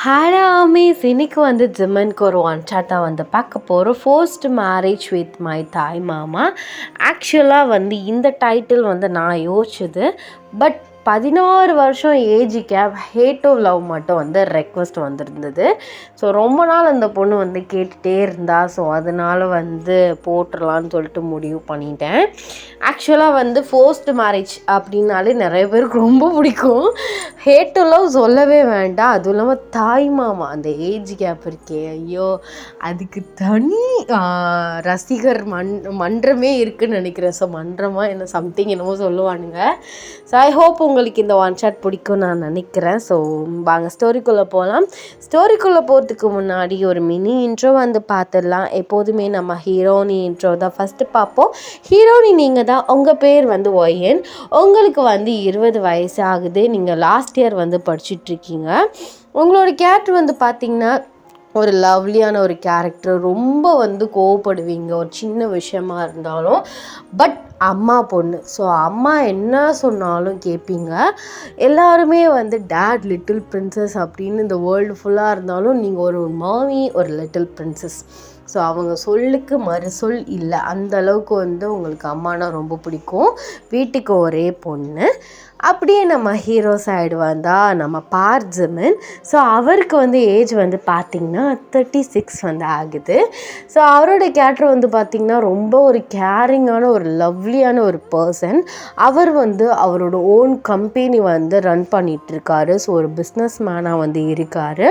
Hello Amish, இன்னைக்கு வந்து ஜிம்மனுக்கு ஒரு ஒன் ஷாட் தான் வந்து பார்க்க போகிறோம். ஃபர்ஸ்ட் மேரேஜ் வித் மை தாய் மாமா. ஆக்சுவலாக வந்து இந்த டைட்டில் வந்து நான் யோசிச்சது. பட் 16 வருஷம் age gap hate to love மட்டும் வந்து ரெக்வஸ்ட் வந்திருந்தது. ஸோ ரொம்ப நாள் அந்த பொண்ணு வந்து கேட்டுகிட்டே இருந்தா. ஸோ அதனால் வந்து போட்டுடலான்னு சொல்லிட்டு முடிவு பண்ணிட்டேன். ஆக்சுவலாக வந்து ஃபர்ஸ்ட் மேரேஜ் அப்படின்னாலே நிறைய பேருக்கு ரொம்ப பிடிக்கும். ஹேட் டு லவ் சொல்லவே வேண்டாம். அதுவும் இல்லாமல் தாய் மாமா அந்த ஏஜ் கேப் இருக்கே, ஐயோ அதுக்கு தனி ரசிகர் மன்றமே இருக்குதுன்னு நினைக்கிறேன். ஸோ மன்றமாக என்ன சம்திங் என்னமோ சொல்லுவானுங்க. ஸோ ஐ ஹோப் உங்களுக்கு இந்த ஒன் ஷாட் பிடிக்கும் நான் நினைக்கிறேன். ஸோ வாங்க ஸ்டோரிக்குள்ளே போகலாம். ஸ்டோரிக்குள்ளே போகிறதுக்கு முன்னாடி ஒரு மினி இன்ட்ரோ வந்து பார்த்துடலாம். எப்போதுமே நம்ம ஹீரோனி இன்ட்ரோ தான் ஃபஸ்ட்டு பார்ப்போம். ஹீரோனி நீங்கள் தான். உங்கள் பேர் வந்து ஒய்என். உங்களுக்கு வந்து 20 வயசு ஆகுது. நீங்கள் லாஸ்ட் இயர் வந்து படிச்சுட்ருக்கீங்க. உங்களோட கேரக்டர் வந்து பார்த்திங்கன்னா ஒரு லவ்லியான ஒரு கேரக்டர். ரொம்ப வந்து கோவப்படுவீங்க ஒரு சின்ன விஷயமா இருந்தாலும். பட் அம்மா பொண்ணு. ஸோ அம்மா என்ன சொன்னாலும் கேட்பீங்க. எல்லாருமே வந்து டேட் லிட்டில் பிரின்சஸ் அப்படின்னு இந்த வேர்ல்டு ஃபுல்லாக இருந்தாலும் நீங்கள் ஒரு மாமி ஒரு லிட்டில் பிரின்சஸ். ஸோ அவங்க சொல்லுக்கு மறுசொல் இல்லை. அந்த அளவுக்கு வந்து உங்களுக்கு அம்மானா ரொம்ப பிடிக்கும். வீட்டுக்கு ஒரே பொண்ணு. அப்படியே நம்ம ஹீரோ சைடு வந்தால் நம்ம பார்ஜிமன். ஸோ அவருக்கு வந்து ஏஜ் வந்து பார்த்திங்கன்னா 36 வந்து ஆகுது. ஸோ அவரோட கேரக்டர் வந்து பார்த்திங்கன்னா ரொம்ப ஒரு கேரிங்கான ஒரு லவ்லியான ஒரு பர்சன். அவர் வந்து அவரோட ஓன் கம்பெனி வந்து ரன் பண்ணிகிட்ருக்காரு. ஸோ ஒரு பிஸ்னஸ் மேனாக வந்து இருக்கார்.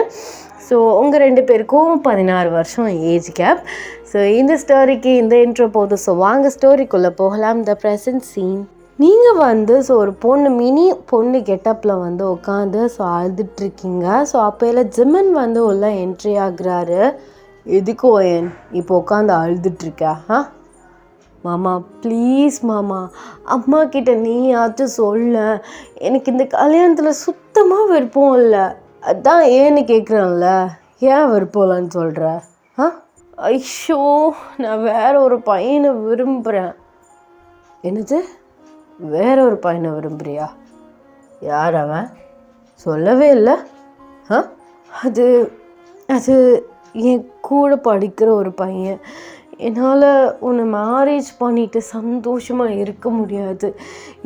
ஸோ உங்கள் 2 பேருக்கும் 16 வருஷம் ஏஜ் கேப். ஸோ இந்த ஸ்டோரிக்கு இந்த இன்ட்ரோ போதும். ஸோ வாங்க ஸ்டோரிக்குள்ளே போகலாம். The present scene. நீங்கள் வந்து ஸோ ஒரு மினி பொண்ணு கெட்டப்பில் வந்து உட்காந்து ஸோ அழுதுட்ருக்கீங்க. ஸோ அப்போல ஜிம்மன் வந்து உள்ள என்ட்ரி ஆகுறாரு. எதுக்கு ஓயன் இப்போ உட்காந்து அழுதுட்ருக்க? மாமா ப்ளீஸ் மாமா, அம்மா கிட்ட நீயாச்சும் சொல்ல. எனக்கு இந்த கல்யாணத்தில் சுத்தமாக விருப்பம் இல்லை. அதான் ஏன்னு கேட்குறேன்ல, ஏன் விருப்பம்லன்னு சொல்கிற? ஐயோ, நான் வேற ஒரு பையனை விரும்புகிறேன். என்னது, வேற ஒரு பையனை விரும்புகிறியா? யார் அவன்? சொல்லவே இல்லை. அது அது என் கூட படிக்கிற ஒரு பையன். என்னால் உன்னை மேரேஜ் பண்ணிட்டு சந்தோஷமாக இருக்க முடியாது.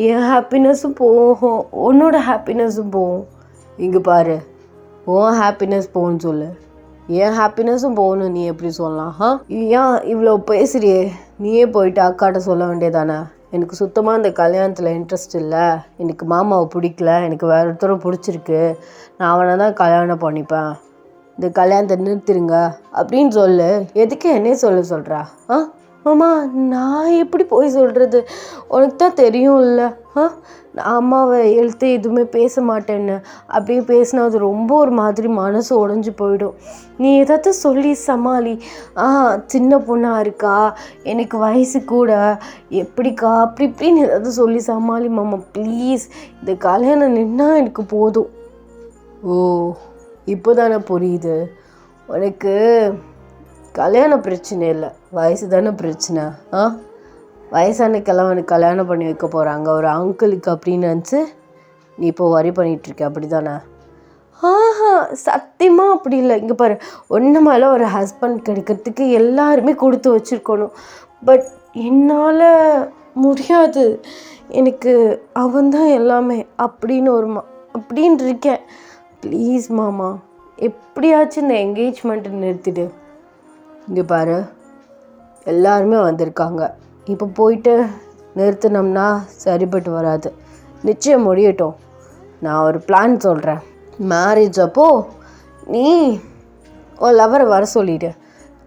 என் ஹாப்பினஸும் போகும், உன்னோட ஹாப்பினஸும் போகும். இங்கே பாரு, உன் ஹாப்பினஸ் போகணும்னு சொல்லு, என் ஹாப்பினஸும் போகணும். நீ எப்படி சொல்லலாம்? ஏன் இவ்வளோ பேசுறியே? நீயே போயிட்டு அக்காட்ட சொல்ல வேண்டியதானே? எனக்கு சுத்தமாக இந்த கல்யாணத்தில் இன்ட்ரெஸ்ட் இல்லை, எனக்கு மாமாவை பிடிக்கல, எனக்கு வேறு ஒருத்தரும் பிடிச்சிருக்கு, நான் அவனை தான் கல்யாணம் பண்ணிப்பேன், இந்த கல்யாணத்தை நிறுத்திடுங்க அப்படின்னு சொல்லு. எதுக்கு என்னையே சொல்கிறா? மாமா, நான் எப்படி போய் சொல்கிறது? உனக்கு தான் தெரியும் இல்லை, நான் அம்மாவை எழுத்து எதுவுமே பேச மாட்டேன்னு. அப்படியே பேசினா அது ரொம்ப ஒரு மாதிரி மனசு உடஞ்சி போயிடும். நீ ஏதாவது சொல்லி சமாளி. சின்ன பொண்ணாக இருக்கா, எனக்கு வயசு கூட, எப்படிக்கா அப்படி இப்படின்னு ஏதாவது சொல்லி சமாளி மாமா ப்ளீஸ். இந்த கல்யாணம் நின்னா எனக்கு போதும். ஓ, இப்போ தானே புரியுது. உனக்கு கல்யாண பிரச்சனை இல்லை, வயசு தானே பிரச்சனை. வயசான கிழவனுக்கு கல்யாணம் பண்ணி வைக்க போகிறாங்க ஒரு அங்கிளுக்கு அப்படின்னு நினச்சி நீ இப்போ வரி பண்ணிகிட்ருக்க, அப்படி தானே? சத்தியமாக அப்படி இல்லை. இங்கே பாரு, ஒன்று மேலே ஒரு ஹஸ்பண்ட் கிடைக்கிறதுக்கு எல்லாருமே கொடுத்து வச்சுருக்கணும். பட் என்னால் முடியாது. எனக்கு அவன்தான் எல்லாமே அப்படின்னு அப்படின்னு இருக்கேன். ப்ளீஸ் மாமா, எப்படியாச்சும் இந்த என்கேஜ்மெண்ட்டை நிறுத்திடு. இங்கே பாரு, எல்லாருமே வந்திருக்காங்க. இப்போ போயிட்டு நிறுத்தினோம்னா சரிப்பட்டு வராது. நிச்சயம் முடியட்டும். நான் ஒரு பிளான் சொல்கிறேன். மேரேஜ் அப்போது நீ ஒரு லவரை வர சொல்லிவிடு.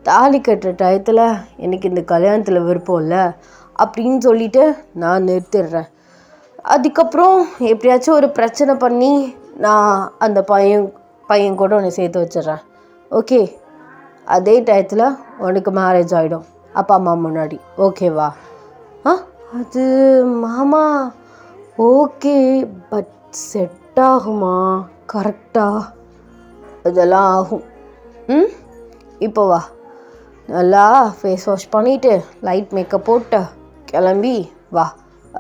தாலி கட்டுற டயத்தில் எனக்கு இந்த கல்யாணத்தில் விருப்பம் இல்லை அப்படின்னு சொல்லிவிட்டு நான் நிறுத்திடுறேன். அதுக்கப்புறம் எப்படியாச்சும் ஒரு பிரச்சனை பண்ணி நான் அந்த பையன் கூட உன்னை சேர்த்து வச்சிடுறேன். ஓகே, அதே டயத்தில் உனக்கு மேரேஜ் ஆகிடும் அப்பா அம்மா முன்னாடி. ஓகேவா? அது மாமா ஓகே, பட் செட் ஆகுமா கரெக்டாக? இதெல்லாம் ஆகும். இப்போ வா, நல்லா ஃபேஸ் வாஷ் பண்ணிவிட்டு லைட் மேக்கப் போட்டு கிளம்பி வா.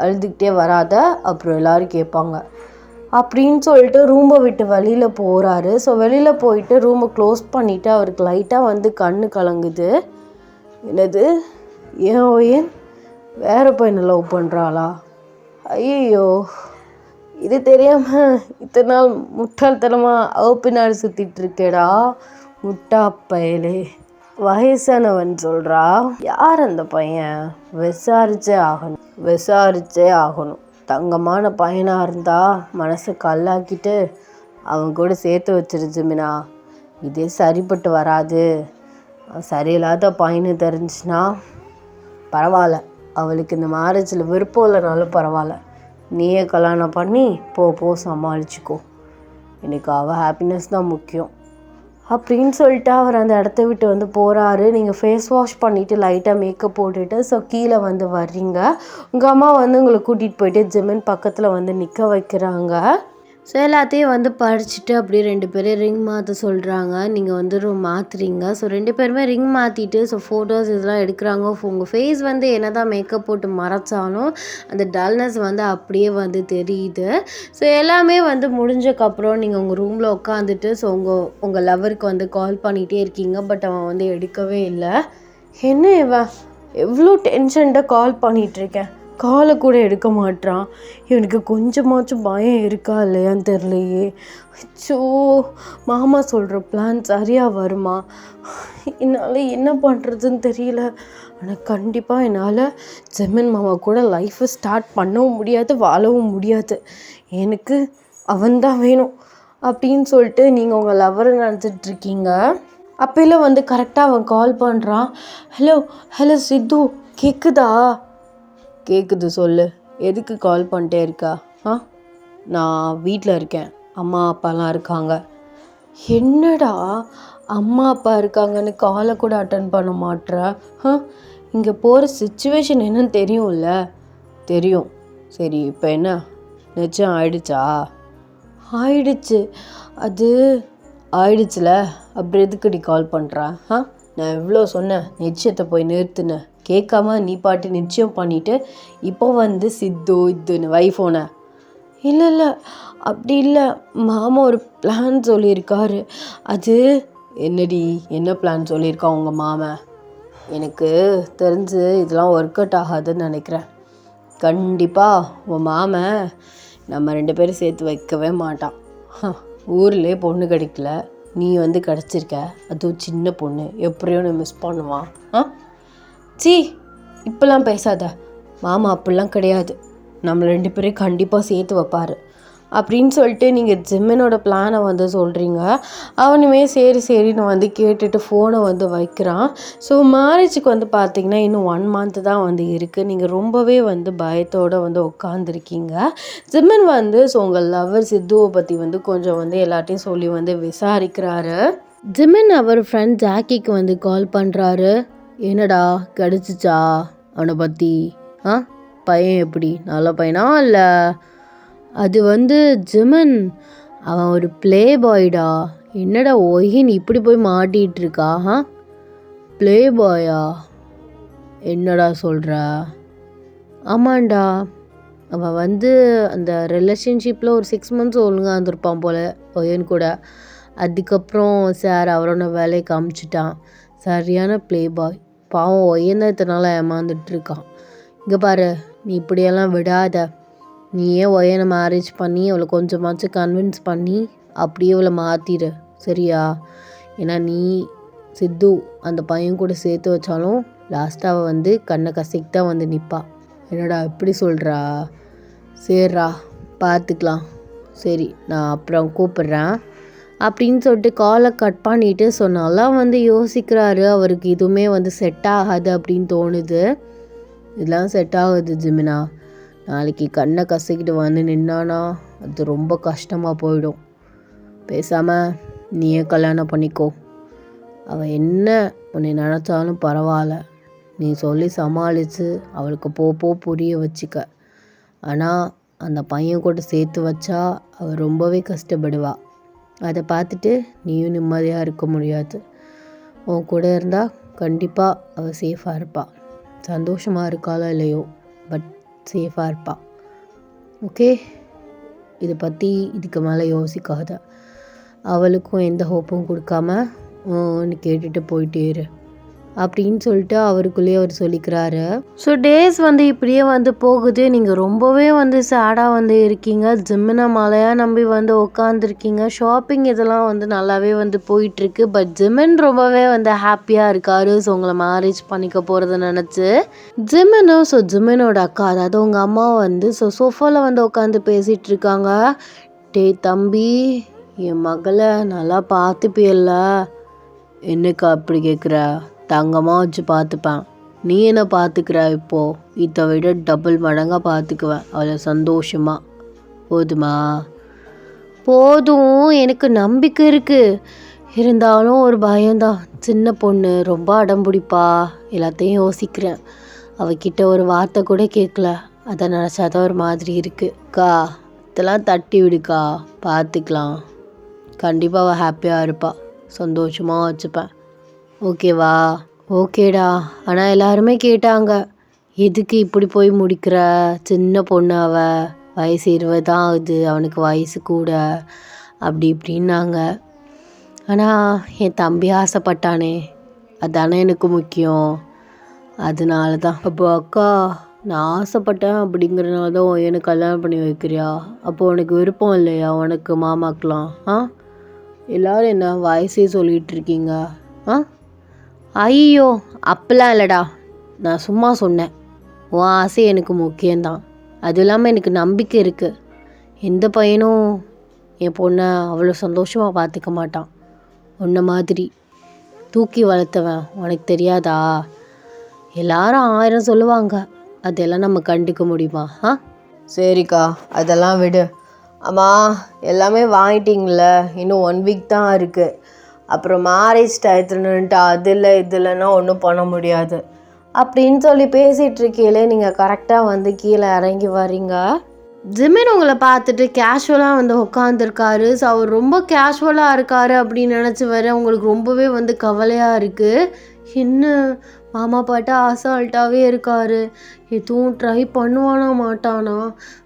அழுதுகிட்டே வராத, அப்புறம் எல்லோரும் கேட்பாங்க அப்படின்னு சொல்லிட்டு ரூமை விட்டு வெளியில் போகிறாரு. ஸோ வெளியில் போயிட்டு ரூமை க்ளோஸ் பண்ணிவிட்டு அவருக்கு லைட்டாக வந்து கண்ணு கலங்குது. என்னது, ஏன் வேறு பையனை லவ் பண்ணுறாளா? ஐயோ, இது தெரியாமல் இத்தனை நாள் முட்டாள்தனமாக பின்னாடி சுற்றிட்டு இருக்கேடா முட்டா பயலே. வயசானவன் சொல்கிறா. யார் அந்த பையன்? விசாரிச்சே ஆகணும். தங்கமான பையனாக இருந்தால் மனசை கல்லாக்கிட்டு அவன் கூட சேர்த்து வச்சிரு ஜிமினா. இதே சரிப்பட்டு வராது. சரியில்லாத பையனு தெரிஞ்சுன்னா பரவாயில்ல, அவளுக்கு இந்த மேரேஜில் விருப்பம் இல்லைனாலும் பரவாயில்ல, நீயே கல்யாணம் பண்ணி போ சமாளிச்சுக்கோ. எனக்கு அவள் ஹாப்பினஸ் தான் முக்கியம் அப்படின்னு சொல்லிட்டு அவர் அந்த இடத்த விட்டு வந்து போகிறாரு. நீங்கள் ஃபேஸ் வாஷ் பண்ணிவிட்டு லைட்டாக மேக்கப் போட்டுட்டு ஸோ கீழே வந்து வர்றீங்க. உங்கள் அம்மா வந்து உங்களை கூட்டிகிட்டு போயிட்டு ஜிமின் பக்கத்தில் வந்து நிற்க வைக்கிறாங்க. ஸோ எல்லாத்தையும் வந்து படிச்சுட்டு அப்படியே 2 பேரும் ரிங் மாற்ற சொல்கிறாங்க. நீங்கள் வந்து மாற்றுறீங்க. ஸோ 2 பேருமே ரிங் மாற்றிட்டு ஸோ ஃபோட்டோஸ் இதெல்லாம் எடுக்கிறாங்க. உங்கள் ஃபேஸ் வந்து என்ன தான் மேக்கப் போட்டு மறைச்சாலும் அந்த டல்னஸ் வந்து அப்படியே வந்து தெரியுது. ஸோ எல்லாமே வந்து முடிஞ்சக்கப்புறம் நீங்கள் உங்கள் ரூமில் உட்காந்துட்டு ஸோ உங்கள் லவருக்கு வந்து கால் பண்ணிகிட்டே இருக்கீங்க. பட் அவன் வந்து எடுக்கவே இல்லை. என்ன இவன் எவ்வளோ டென்ஷன்டாக கால் பண்ணிகிட்ருக்கேன், காலை கூட எடுக்க மாட்டான். இவனுக்கு கொஞ்சமாச்சும் பயம் இருக்கா இல்லையான்னு தெரியலையே. அச்சோ, மாமா சொல்கிற பிளான் சரியாக வருமா? என்னால் என்ன பண்ணுறதுன்னு தெரியல. ஆனால் கண்டிப்பாக என்னால் ஜெமின் மாமா கூட லைஃப்பை ஸ்டார்ட் பண்ணவும் முடியாது, வாழவும் முடியாது. எனக்கு அவன்தான் வேணும் அப்படின்னு சொல்லிட்டு நீங்கள் உங்கள் லவ்வரை நினச்சிட்ருக்கீங்க. அப்போல்லாம் வந்து கரெக்டாக அவன் கால் பண்ணுறான். ஹலோ சித்து, கேட்குதா? கேட்குது, சொல்லு. எதுக்கு கால் பண்ணிட்டே இருக்கா? நான் வீட்டில் இருக்கேன், அம்மா அப்பாலாம் இருக்காங்க. என்னடா அம்மா அப்பா இருக்காங்கன்னு காலை கூட அட்டன் பண்ண மாட்ற? இங்கே போகிற சிச்சுவேஷன் என்னன்னு தெரியும்ல? தெரியும். சரி, இப்போ என்ன, நிச்சயம் ஆயிடுச்சா? ஆயிடுச்சு. அது ஆயிடுச்சுல, அப்படி எதுக்குடி கால் பண்ணுறா? நான் எவ்வளோ சொன்னேன் நிச்சயத்தை போய் நிறுத்துனேன், கேட்காம நீ பாட்டு நிச்சயம் பண்ணிவிட்டு இப்போ வந்து சித்து இதுன்னு வைஃபோனை. இல்லை அப்படி இல்லை, மாமா ஒரு பிளான் சொல்லியிருக்காரு. அது என்னடி, என்ன பிளான் சொல்லியிருக்கா உங்கள் மாமன்? எனக்கு தெரிஞ்சு இதெல்லாம் ஒர்க் அவுட் ஆகாதுன்னு நினைக்கிறேன். கண்டிப்பாக உன் மாமன் நம்ம 2 பேரும் சேர்த்து வைக்கவே மாட்டான். ஊர்லேயே பொண்ணு கிடைக்கல, நீ வந்து கிடச்சிருக்க, அதுவும் சின்ன பொண்ணு, எப்படியோ நீ மிஸ் பண்ணுவான். சி, இப்போல்லாம் பேசாத. மாமா அப்படிலாம் கிடையாது, நம்ம 2 பேரையும் கண்டிப்பாக சேர்த்து வைப்பார் அப்படின்னு சொல்லிட்டு நீங்கள் ஜிம்மனோட பிளானை வந்து சொல்கிறீங்க. அவனுமே சரின்னு வந்து கேட்டுட்டு ஃபோனை வந்து வைக்கிறான். ஸோ மேரேஜுக்கு வந்து பார்த்திங்கன்னா இன்னும் 1 month தான் வந்து இருக்குது. நீங்கள் ரொம்பவே வந்து பயத்தோடு வந்து உட்காந்துருக்கீங்க. ஜிம்மன் வந்து ஸோ உங்கள் லவர் சித்துவை பற்றி வந்து கொஞ்சம் வந்து எல்லாத்தையும் சொல்லி வந்து விசாரிக்கிறாரு. ஜிம்மன் அவர் ஃப்ரெண்ட் ஜாக்கிக்கு வந்து கால் பண்ணுறாரு. என்னடா கிடச்சிச்சா அவனை பற்றி? பையன் எப்படி, நல்ல பையனா இல்லை? அது வந்து ஜிமன், அவன் ஒரு ப்ளே பாய்டா. என்னடா ஒய்யின் இப்படி போய் மாட்டிகிட்ருக்கா? ப்ளே பாயா? என்னடா சொல்கிற? ஆமாண்டா, அவன் வந்து அந்த ரிலேஷன்ஷிப்பில் ஒரு 6 months ஒழுங்காக இருந்திருப்பான் போல் ஒய்யன் கூட. அதுக்கப்புறம் சார் அவரோட வேலையை காமிச்சிட்டான். சரியான ப்ளே பாய். பாவம் ஒய்யன் தான் இத்தனை நாளாக ஏமாந்துட்டுருக்கான். இங்கே பாரு, நீ இப்படியெல்லாம் விடாத. நீயே ஒய்யனை மேரேஜ் பண்ணி அவளை கொஞ்சமாச்சும் கன்வின்ஸ் பண்ணி அப்படியே அவளை மாற்றிடு, சரியா? ஏன்னா நீ சித்து அந்த பையன் கூட சேர்த்து வச்சாலும் லாஸ்ட்டாக அவள் வந்து கண்ணை கசைக்கு தான் வந்து நிற்பா. என்னடா இப்படி சொல்கிறா? சரிடா, பார்த்துக்கலாம். சரி, நான் அப்புறம் கூப்பிட்றேன் அப்படின்னு சொல்லிட்டு காலை கட் பண்ணிவிட்டு சொன்னாலாம் வந்து யோசிக்கிறாரு. அவருக்கு இதுவுமே வந்து செட் ஆகாது அப்படின்னு தோணுது. இதெல்லாம் செட் ஆகுது ஜிமினா. நாளைக்கு கண்ணை கசக்கிட்டு வந்து நின்னானா அது ரொம்ப கஷ்டமாக போயிடும். பேசாமல் நீயே கல்யாணம் பண்ணிக்கோ. அவள் என்ன உன்னை நினச்சாலும் பரவாயில்ல, நீ சொல்லி சமாளித்து அவளுக்கு புரிய வச்சுக்க. ஆனால் அந்த பையன் கூட சேர்த்து வச்சா அவள் ரொம்பவே கஷ்டப்படுவா. அதை பார்த்துட்டு நீயும் நிம்மதியாக இருக்க முடியாது. உன் கூட இருந்தால் கண்டிப்பாக அவள் சேஃபாக இருப்பாள். சந்தோஷமாக இருக்காளோ இல்லையோ, பட் சேஃபாக இருப்பாள். ஓகே, இதை பற்றி இதுக்கு மேலே யோசிக்காத, அவளுக்கும் எந்த ஹோப்பும் கொடுக்காம கேட்டுட்டு போயிட்டே இரு அப்படின்னு சொல்லிட்டு அவருக்குள்ளேயே அவர் சொல்லிக்கிறாரு. ஸோ டேஸ் இப்படியே போகுது. நீங்கள் ரொம்பவே சேடாக இருக்கீங்க. ஜிம்மினை மழையாக நம்பி உட்காந்துருக்கீங்க. ஷாப்பிங் இதெல்லாம் நல்லாவே போயிட்டுருக்கு. பட் ஜிம்மன் ரொம்பவே ஹாப்பியாக இருக்காரு. ஸோ உங்களை மேரேஜ் பண்ணிக்க போகிறத நினச்சி. ஜிம்மனோட அக்கா, அதாவது உங்கள் அம்மா ஸோ சோஃபாவில் உட்காந்து பேசிகிட்டு இருக்காங்க. டே தம்பி, என் மகளை நல்லா பார்த்துப்பியல்ல? என்னக்கா அப்படி கேட்குற? தங்கமாக வச்சு பார்த்துப்பேன். நீ என்ன பார்த்துக்கிற? இப்போது இதை விட டபுள் மடங்காக பார்த்துக்குவேன் அவளை சந்தோஷமாக. போதுமா? போதும், எனக்கு நம்பிக்கை இருக்குது. இருந்தாலும் ஒரு பயம்தான். சின்ன பொண்ணு ரொம்ப அடம்பிடிப்பா. எல்லாத்தையும் யோசிக்கிறேன். அவகிட்ட ஒரு வார்த்தை கூட கேட்கல. அதை நினச்சாதான் ஒரு மாதிரி இருக்குது. அக்கா, இதெல்லாம் தட்டி விடுக்கா, பார்த்துக்கலாம். கண்டிப்பாக அவள் ஹாப்பியாக இருப்பாள். சந்தோஷமாக வச்சுப்பேன். ஓகேவா? ஓகேடா. ஆனால் எல்லாருமே கேட்டாங்க, எதுக்கு இப்படி போய் முடிக்கிற? சின்ன பொண்ணு, அவள் வயசு 20 தான் ஆகுது, அவனுக்கு வயசு கூட, அப்படி இப்படின்னாங்க. ஆனால் என் தம்பி ஆசைப்பட்டானே, அதானே எனக்கு முக்கியம். அதனால தான். அப்போ அக்கா, நான் ஆசைப்பட்டேன் அப்படிங்கிறனால தான் எனக்கு கல்யாணம் பண்ணி வைக்கிறியா? அப்போது உனக்கு விருப்பம் இல்லையா உனக்கு மாமாக்கலாம்? எல்லோரும் என்ன வயசே சொல்லிகிட்டு இருக்கீங்க? ஐயோ, அப்பெல்லாம் இல்லைடா, நான் சும்மா சொன்னேன். உன் ஆசை எனக்கு முக்கியம்தான். அதுவும் இல்லாமல் எனக்கு நம்பிக்கை இருக்குது. எந்த பையனும் என் பொண்ணை அவ்வளோ சந்தோஷமாக பார்த்துக்க மாட்டான். உன்ன மாதிரி தூக்கி வளர்த்தவன், உனக்கு தெரியாதா? எல்லாரும் 1000 சொல்லுவாங்க, அதெல்லாம் நம்ம கண்டுக்க முடியுமா? சரிக்கா, அதெல்லாம் விடு. அம்மா, எல்லாமே வாங்கிட்டீங்கள? இன்னும் 1 வீக் தான் இருக்குது. அப்புறம் மேரேஜ் டயத்துலன்ட்டு அதில் இதில்னா ஒன்றும் பண்ண முடியாது அப்படின்னு சொல்லி பேசிகிட்டு இருக்கையிலே நீங்கள் கரெக்டாக கீழே இறங்கி வரீங்க. ஜிமின் உங்களை பார்த்துட்டு கேஷுவலாக உட்காந்துருக்காரு. ஸோ அவர் ரொம்ப கேஷுவலாக இருக்காரு அப்படின்னு நினச்சி வர உங்களுக்கு ரொம்பவே கவலையாக இருக்குது. என்ன மாமா பாட்டா அசால்ட்டாகவே இருக்காரு, எதுவும் ட்ரை பண்ணுவானா மாட்டானா,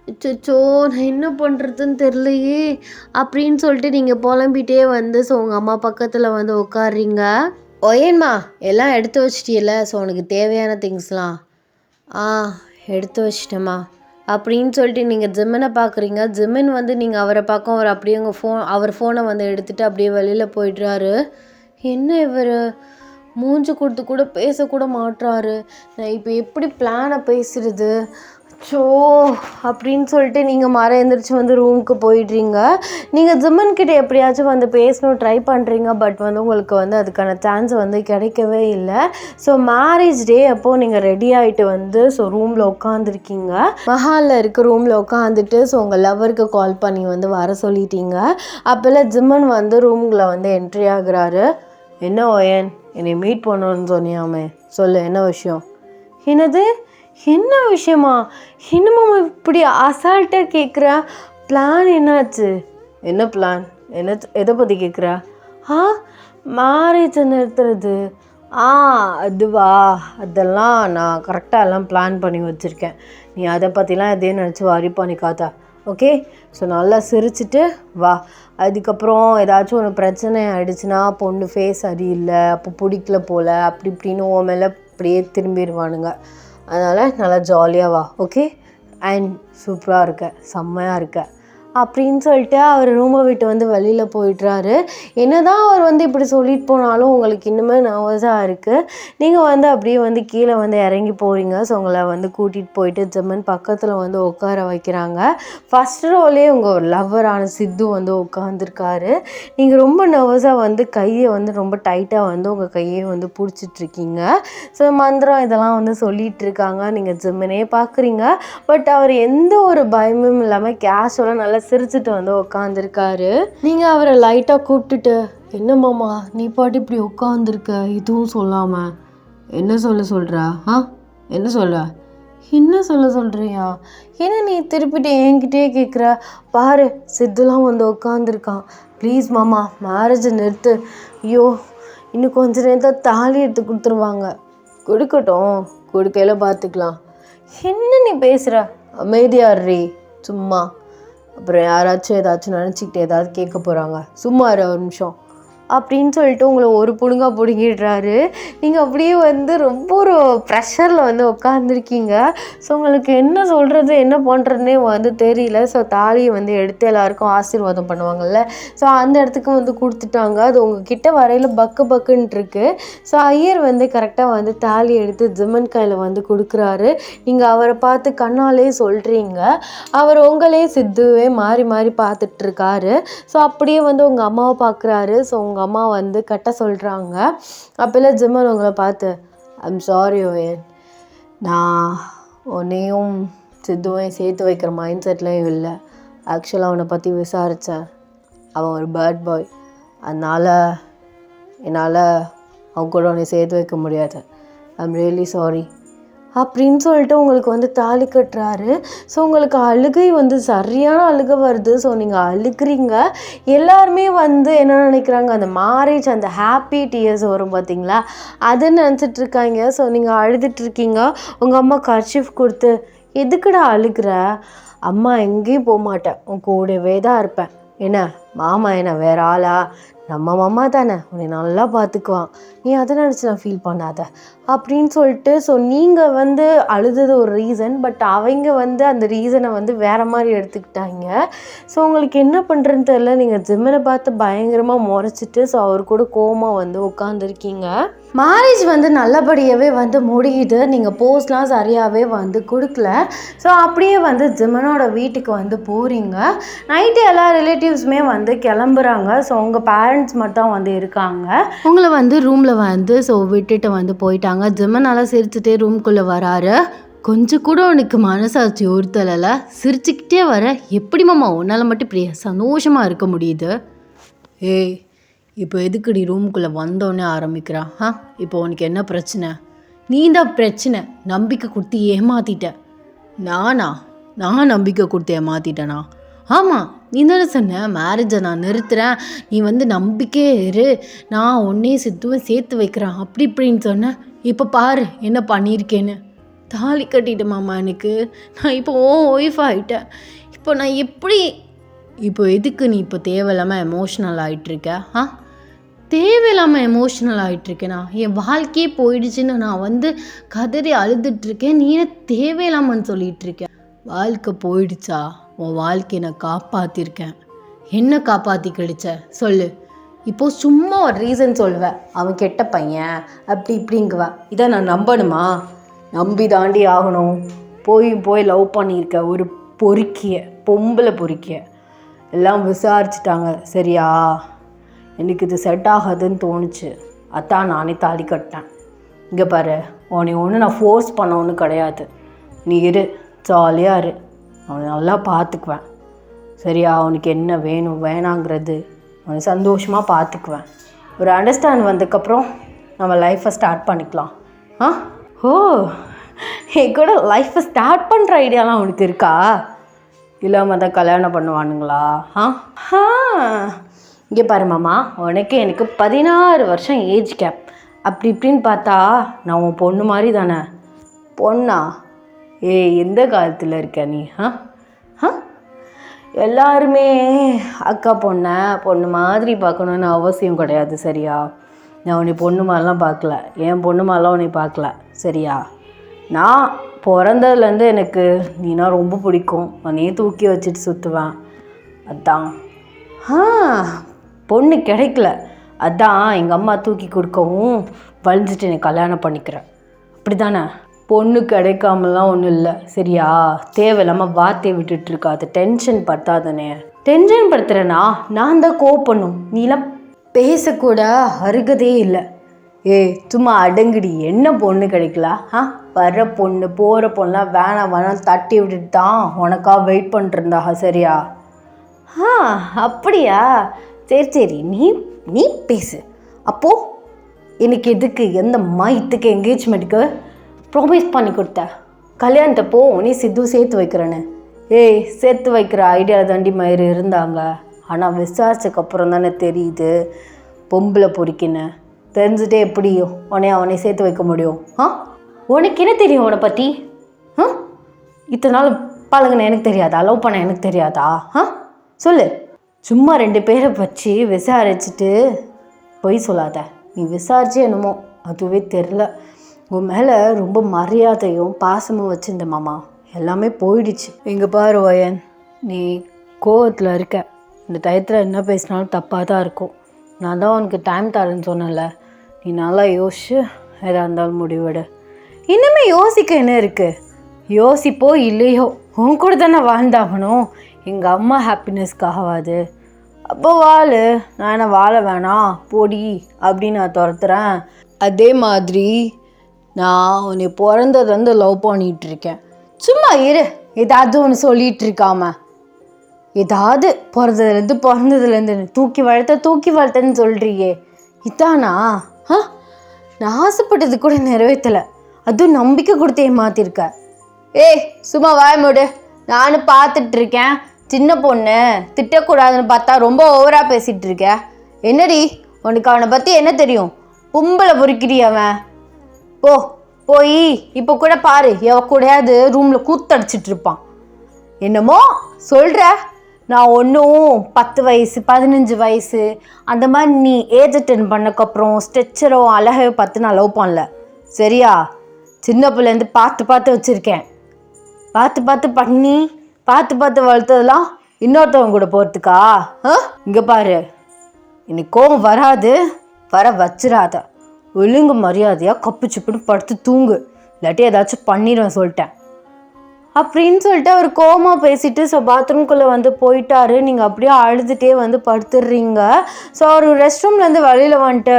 அச்சோ நான் என்ன பண்ணுறதுன்னு தெரிலையே அப்படின்னு சொல்லிட்டு நீங்கள் புலம்பிகிட்டே ஸோ உங்கள் அம்மா பக்கத்தில் உட்காடுறீங்க. ஒயன்மா, எல்லாம் எடுத்து வச்சிட்டியல்ல? ஸோ உனக்கு தேவையான திங்ஸ்லாம் எடுத்து வச்சிட்டேம்மா அப்படின்னு சொல்லிட்டு நீங்கள் ஜிம்மனை பார்க்குறீங்க. ஜிம்மன் நீங்கள் அவரை பார்க்க, அவர் அப்படியே அவர் ஃபோனை எடுத்துகிட்டு அப்படியே வெளியில் போய்ட்றாரு. என்ன இவர் மூஞ்சி கொடுத்து கூட பேசக்கூட மாட்டுறாரு, நான் இப்போ எப்படி பிளானை பேசுகிறது? ஸோ அப்படின்னு சொல்லிட்டு நீங்கள் எழுந்திரிச்சு ரூமுக்கு போயிடுறீங்க. நீங்கள் ஜிம்மன்கிட்ட எப்படியாச்சும் பேசணும் ட்ரை பண்ணுறீங்க. பட் உங்களுக்கு அதுக்கான சான்ஸ் கிடைக்கவே இல்லை. ஸோ மேரேஜ் டே அப்போது நீங்கள் ரெடி ஆகிட்டு ஸோ ரூமில் உட்காந்துருக்கீங்க. மஹாலில் இருக்க ரூமில் உட்காந்துட்டு ஸோ உங்கள் லவருக்கு கால் பண்ணி வர சொல்லிட்டீங்க. அப்போல்லாம் ஜிம்மன் ரூமுக்குள்ளே என்ட்ரி ஆகுறாரு. என்ன ஓயன், என்னை மீட் பண்ணணுன்னு சொன்னியாமே, சொல்லு என்ன விஷயம்? என்னது, என்ன விஷயமா? இன்னமும் இப்படி அசால்ட்டாக கேட்குற? பிளான் என்னாச்சு? என்ன பிளான்? என்ன, எதை பற்றி கேட்குற? மேரேஜை நிறுத்துறது. அதுவா? அதெல்லாம் நான் கரெக்டாக எல்லாம் பிளான் பண்ணி வச்சுருக்கேன். நீ அதை பற்றிலாம் எதையும் நினச்சி வரி பண்ணிக்காதா, ஓகே? ஸோ நல்லா சிரிச்சிட்டு வா. அதுக்கப்புறம் ஏதாச்சும் ஒன்று பிரச்சனை ஆகிடுச்சுன்னா, பொண்ணு ஃபேஸ் சரியில்லை, அப்போ பிடிக்கல போல், அப்படி இப்படின்னு ஓ மேலே அப்படியே திரும்பிடுவானுங்க. அதனால் நல்லா ஜாலியாக வா, ஓகே? அண்ட் சூப்பராக இருக்க, செம்மையாக இருக்க அப்படின்னு சொல்லிட்டு அவர் ரூமை விட்டு வெளியில் போயிடுறாரு. என்ன தான் அவர் இப்படி சொல்லிட்டு போனாலும் உங்களுக்கு இன்னுமே நர்வஸாக இருக்குது. நீங்கள் அப்படியே கீழே இறங்கி போகிறீங்க. ஸோ உங்களை கூட்டிகிட்டு போயிட்டு ஜிம்மன் பக்கத்தில் உட்கார வைக்கிறாங்க. ஃபஸ்ட் ரோலே உங்கள் லவ்வரான சித்து உட்காந்துருக்காரு. நீங்கள் ரொம்ப நர்வஸாக கையை ரொம்ப டைட்டாக உங்கள் கையை பிடிச்சிட்ருக்கீங்க. ஸோ மந்திரம் இதெல்லாம் சொல்லிகிட்டு இருக்காங்க. நீங்கள் ஜிம்மனே பார்க்குறீங்க. பட் அவர் எந்த ஒரு பயமும் இல்லாமல் கேஷுவலாக நல்லா சிரிச்சுட்டு உட்காந்துருக்காரு. நீங்கள் அவரை லைட்டாக கூப்பிட்டுட்டு, என்ன மாமா நீ பாட்டு இப்படி உட்காந்துருக்க இதுவும் சொல்லாமல், என்ன சொல்கிற? என்ன சொல்கிறியா? ஏன்னா நீ திருப்பிட்டு என்கிட்டே கேட்குற? பாரு, சித்துலாம் உட்காந்துருக்கான். ப்ளீஸ் மாமா, மேரேஜை நிறுத்து. ஐயோ, இன்னும் கொஞ்ச நேரத்தில் தாலி எடுத்து கொடுத்துருவாங்க. கொடுக்கட்டும், கொடுக்கையில் பார்த்துக்கலாம். என்ன நீ பேசுகிற? அமைதியாடுறி சும்மா. அப்புறம் யாராச்சும் ஏதாச்சும் நினச்சிக்கிட்டு ஏதாவது கேட்க போகிறாங்க, சும்மா இரு ஒரு நிமிஷம் அப்படின்னு சொல்லிட்டு உங்களை ஒரு புடுங்கா பிடுங்கிடுறாரு. நீங்கள் அப்படியே வந்து ரொம்ப ஒரு ப்ரெஷரில் வந்து உட்காந்துருக்கீங்க. ஸோ உங்களுக்கு என்ன சொல்கிறது என்ன பண்ணுறதுனே வந்து தெரியல. ஸோ தாலியை வந்து எடுத்து எல்லாருக்கும் ஆசீர்வாதம் பண்ணுவாங்கள்ல, ஸோ அந்த இடத்துக்கு வந்து கொடுத்துட்டாங்க. அது உங்ககிட்ட வரையில் பக்கு பக்குன்ட்டு இருக்கு. ஸோ ஐயர் வந்து கரெக்டாக வந்து தாலி எடுத்து ஜிமன் கையில் வந்து கொடுக்குறாரு. நீங்கள் அவரை பார்த்து கண்ணாலே சொல்கிறீங்க. அவர் உங்களே சித்துவே மாறி மாறி பார்த்துட்ருக்காரு. ஸோ அப்படியே வந்து உங்கள் அம்மாவை பார்க்குறாரு. ஸோ உங்கள் அம்மா வந்து கட்ட சொல்கிறாங்க. அப்போல்லாம் ஜிம்மன் உங்களை பார்த்து, ஐம் சாரி ஓயன், நான் உன்னையும் சித்துவையும் சேர்த்து வைக்கிற மைண்ட் செட்லேயும் இல்லை. ஆக்சுவலாக அவனை பற்றி விசாரித்தேன். அவன் ஒரு பேட் பாய். அதனால் என்னால் அவன் கூட உன்னை சேர்த்து வைக்க முடியாது. ஐம் ரியலி சாரி அப்படின்னு சொல்லிட்டு உங்களுக்கு வந்து தாலி கட்டுறாரு. ஸோ உங்களுக்கு அழுகை வந்து சரியான அழுகை வருது. ஸோ நீங்கள் அழுகிறீங்க. எல்லாருமே வந்து என்ன நினைக்கிறாங்க, அந்த மேரேஜ் அந்த ஹாப்பி டியர்ஸ் வரும் பார்த்தீங்களா, அதை நினச்சிட்ருக்காங்க. ஸோ நீங்கள் அழுதுட்ருக்கீங்க. உங்கள் அம்மா கர்ச்சீஃப் கொடுத்து, எதுக்குடா அழுகிற, அம்மா எங்கேயும் போக மாட்டேன், உன் கூடவே தான் இருப்பேன், என்ன மாமா என்ன வேற ஆளா, நம்ம மாமா தானே, உன்னை நல்லா பார்த்துக்குவான், நீ அதை நினச்சி நான் ஃபீல் பண்ணாத அப்படின்னு சொல்லிட்டு. ஸோ நீங்கள் வந்து அழுதது ஒரு ரீசன், பட் அவங்க வந்து அந்த ரீசனை வந்து வேறு மாதிரி எடுத்துக்கிட்டாங்க. ஸோ உங்களுக்கு என்ன பண்ணுறதுன்னு தெரியல. நீங்கள் ஜிம்மனை பார்த்து பயங்கரமாக முறைச்சிட்டு ஸோ அவர் கூட கோவமாக வந்து உட்காந்துருக்கீங்க. மேரேஜ் வந்து நல்லபடியாகவே வந்து முடியுது. நீங்கள் போஸ்ட்லாம் சரியாகவே வந்து கொடுக்கல. ஸோ அப்படியே வந்து ஜிம்மனோட வீட்டுக்கு வந்து போகிறீங்க. நைட்டு எல்லா ரிலேட்டிவ்ஸுமே வந்து கிளம்புறாங்க. ஸோ உங்கள் பேரண்ட்ஸ் மட்டும் வந்து இருக்காங்க. உங்களை வந்து ரூமில் வந்து ஸோ விட்டுட்டு வந்து போயிட்டாங்க. ஜிம்மனால் சிரிச்சுட்டே ரூம்குள்ளே வராரு. கொஞ்சம் கூட உனக்கு மனசாட்சி ஒருத்தலை, சிரிச்சுக்கிட்டே வர, எப்படி மாமா உன்னால் மட்டும் இப்படி சந்தோஷமாக இருக்க முடியுது? ஏய், இப்போ எதுக்குடி ரூமுக்குள்ளே வந்தோடனே ஆரம்பிக்கிறான்? இப்போ உனக்கு என்ன பிரச்சனை? நீ தான் பிரச்சனை. நம்பிக்கை கொடுத்து ஏமாற்றிட்ட. நான் நம்பிக்கை கொடுத்து ஏமாற்றிட்டேனா? ஆமாம், நீ தானே சொன்ன மேரேஜை நான் நிறுத்துகிறேன், நீ வந்து நம்பிக்கையே இரு, நான் உன்னே சித்துவும் சேர்த்து வைக்கிறேன் அப்படி இப்படின்னு சொன்னேன். இப்போ பாரு என்ன பண்ணியிருக்கேன்னு. தாலி கட்டிட்டேன் மாமா எனக்கு. நான் இப்போ ஒய்ஃப் ஆகிட்டேன். இப்போ நான் எப்படி, இப்போ எதுக்கு நீ இப்போ தேவையில்லாமல் எமோஷ்னல் ஆகிட்டுருக்க? தேவையில்லாமல் எமோஷ்னல் ஆகிட்டுருக்கேனா? என் வாழ்க்கையே போயிடுச்சுன்னு நான் வந்து கதறி அழுதுட்ருக்கேன். நீ என்ன தேவையில்லாமன்னு சொல்லிகிட்ருக்கேன். வாழ்க்கை போயிடுச்சா? உன் வாழ்க்கையை நான் காப்பாற்றிருக்கேன். என்ன காப்பாற்றி கழிச்ச சொல்லு. இப்போது சும்மா ஒரு ரீசன் சொல்லுவேன், அவன் கெட்ட பையன் அப்படி இப்படிங்குவ. இதை நான் நம்பணுமா? நம்பி தாண்டி ஆகணும். போய் லவ் பண்ணியிருக்க ஒரு பொறுக்கிய, பொம்பளை பொறுக்கிய, எல்லாம் விசாரிச்சிட்டாங்க சரியா? எனக்கு இது செட் ஆகாதுன்னு தோணுச்சு, அதான் நானே தாலி கட்டினேன். இங்கே பாரு, உன்னை ஒன்று நான் ஃபோர்ஸ் பண்ண ஒன்றும் கிடையாது. நீ இரு, ஜாலியாக இரு, அவனை நல்லா பார்த்துக்குவேன் சரியா? அவனுக்கு என்ன வேணும் வேணாங்கிறது அவனை சந்தோஷமாக பார்த்துக்குவேன். ஒரு அண்டர்ஸ்டாண்ட் வந்ததுக்கப்புறம் நம்ம லைஃப்பை ஸ்டார்ட் பண்ணிக்கலாம். ஓ, என் கூட லைஃப்பை ஸ்டார்ட் பண்ணுற ஐடியாலாம் அவனுக்கு இருக்கா? இல்லாமல் தான் கல்யாணம் பண்ணுவானுங்களா? இங்கே பாரு மாமா, உனக்கு எனக்கு 16 வருஷம் ஏஜ் கேப். அப்படி இப்படின்னு பார்த்தா நான் உன் பொண்ணு மாதிரி தானே. பொண்ணா? எந்த காலத்தில் இருக்க நீ? எல்லாருமே அக்கா பொண்ணு மாதிரி பார்க்கணுன்னு அவசியம் கிடையாது சரியா? நான் உன்னை பொண்ணு மாதிரிலாம் பார்க்கல, என் பொண்ணு மாதிரிலாம் உன்னை பார்க்கல சரியா? நான் பிறந்ததுலேருந்து எனக்கு நீனா ரொம்ப பிடிக்கும், உன்னையே தூக்கி வச்சுட்டு சுற்றுவேன். அதான் பொண்ணு கிடைக்கல, அதான் எங்கள் அம்மா தூக்கி கொடுக்கவும் வலிஞ்சிட்டு என்னை கல்யாணம் பண்ணிக்கிறேன். அப்படி தானே? பொண்ணு கிடைக்காமலாம் ஒன்றும் இல்லை சரியா? தேவையில்லாமல் வார்த்தையை விட்டுட்ருக்கா, அது டென்ஷன் படுத்தாதானே. டென்ஷன் படுத்துறேன்னா நான் தான் கோவப்படணும், நீலாம் பேசக்கூட அருகதே இல்லை. சும்மா அடங்குடி, என்ன பொண்ணு கிடைக்கல? வர்ற பொண்ணு போகிற பொண்ணுலாம் வேணாம் தட்டி விட்டுட்டு தான் உனக்கா வெயிட் பண்ணிட்டுருந்தாக சரியா? அப்படியா? சரி நீ பேசு. அப்போது எனக்கு எதுக்கு, எந்த மயத்துக்கு என்கேஜ்மெண்ட்டுக்கு ப்ராமிஸ் பண்ணி கொடுத்த? கல்யாணத்தப்போ நீ சித்து சேர்த்து வைக்கிறேன்னு. சேர்த்து வைக்கிற ஐடியா தாண்டி மயிறு இருந்தாங்க. ஆனால் விசாரிச்சதுக்கப்புறம் தானே தெரியுது பொம்பளை பொறிக்கின்னு. தெரிஞ்சுட்டே எப்படியோ அவனை சேர்த்து வைக்க முடியும்? உனக்கு என்ன தெரியும் அவனை பற்றி? இத்தனை நாள் பழகுன எனக்கு தெரியாதா, லவ் பண்ண எனக்கு தெரியாதா? சொல்லு. சும்மா 2 பேரை வச்சு விசாரிச்சுட்டு பொய் சொல்லாத. நீ விசாரிச்சு என்னமோ அதுவே தெரில. உன் மேலே ரொம்ப மரியாதையும் பாசமும் வச்சுருந்த மாமா, எல்லாமே போயிடுச்சு. இங்கே பாரு வயன், நீ கோவத்தில் இருக்க. இந்த டயத்தில் என்ன பேசினாலும் தப்பாக தான் இருக்கும். நான் தான் உனக்கு டைம் தரேன்னு சொன்னேன்ல, நீ நல்லா யோசிச்சு எதாக இருந்தாலும் முடிவெடு. இன்னுமே யோசிக்க என்ன இருக்குது? யோசிப்போ இல்லையோ உன் கூட தானே வாழ்ந்தாகணும். எங்கள் அம்மா ஹாப்பினஸ்க்காகவாது. அப்போ வாழு. நான் என்ன வாழ வேணாம் போடி அப்படின்னு நான் துரத்துறேன்? அதே மாதிரி நான் உன்னை பிறந்ததுலேருந்து லவ் பண்ணிகிட்ருக்கேன். சும்மா இரு, ஏதாவது ஒன்று சொல்லிகிட்டு இருக்காம. ஏதாவது பிறந்ததுலேருந்து தூக்கி வளர்த்தன்னு சொல்கிறியே, இதானா? நான் ஆசைப்பட்டது கூட நிறைவேற்றலை, அதுவும் நம்பிக்கை கொடுத்தே மாற்றிருக்க. ஏய் சும்மா வாய மூடு. நானும் பார்த்துட்ருக்கேன். சின்ன பொண்ணு திட்டக்கூடாதுன்னு பார்த்தா ரொம்ப ஓவராக பேசிகிட்டு இருக்க. என்னடி உனக்கு அவனை பற்றி என்ன தெரியும்? கும்பலை பொறுக்கிடி அவன். போய் இப்போ கூட பாரு, கூடையாவது ரூமில் கூத்தடிச்சிட்டு இருப்பான். என்னமோ சொல்கிற. நான் ஒன்றும் 10 வயசு 15 வயசு அந்த மாதிரி நீ ஏஜ் அட்டன் பண்ணக்கப்புறம் ஸ்ட்ரெச்சரோ அழகையோ பார்த்து நான் லவ் பண்ணல, சரியா? சின்ன பிள்ளைலேருந்து பார்த்து வச்சுருக்கேன். பார்த்து வளர்த்ததெல்லாம் இன்னொருத்தவங்க கூட போகிறதுக்கா? இங்கே பாரு, எனக்கு கோபம் வராது, வர வச்சிடாத. ஒழுங்கு மரியாதையாக கப்பு சிப்புன்னு படுத்து தூங்கு, இல்லாட்டி ஏதாச்சும் பண்ணிடுவேன் சொல்லிட்டேன் அப்படின்னு சொல்லிட்டு அவர் கோபமாக பேசிட்டு பாத்ரூம்குள்ளே வந்து போயிட்டாரு. நீங்கள் அப்படியே அழுதுகிட்டே வந்து படுத்துடுறீங்க. ஸோ அவர் ரெஸ்ட் ரூம்லேருந்து வெளியில் வந்துட்டு,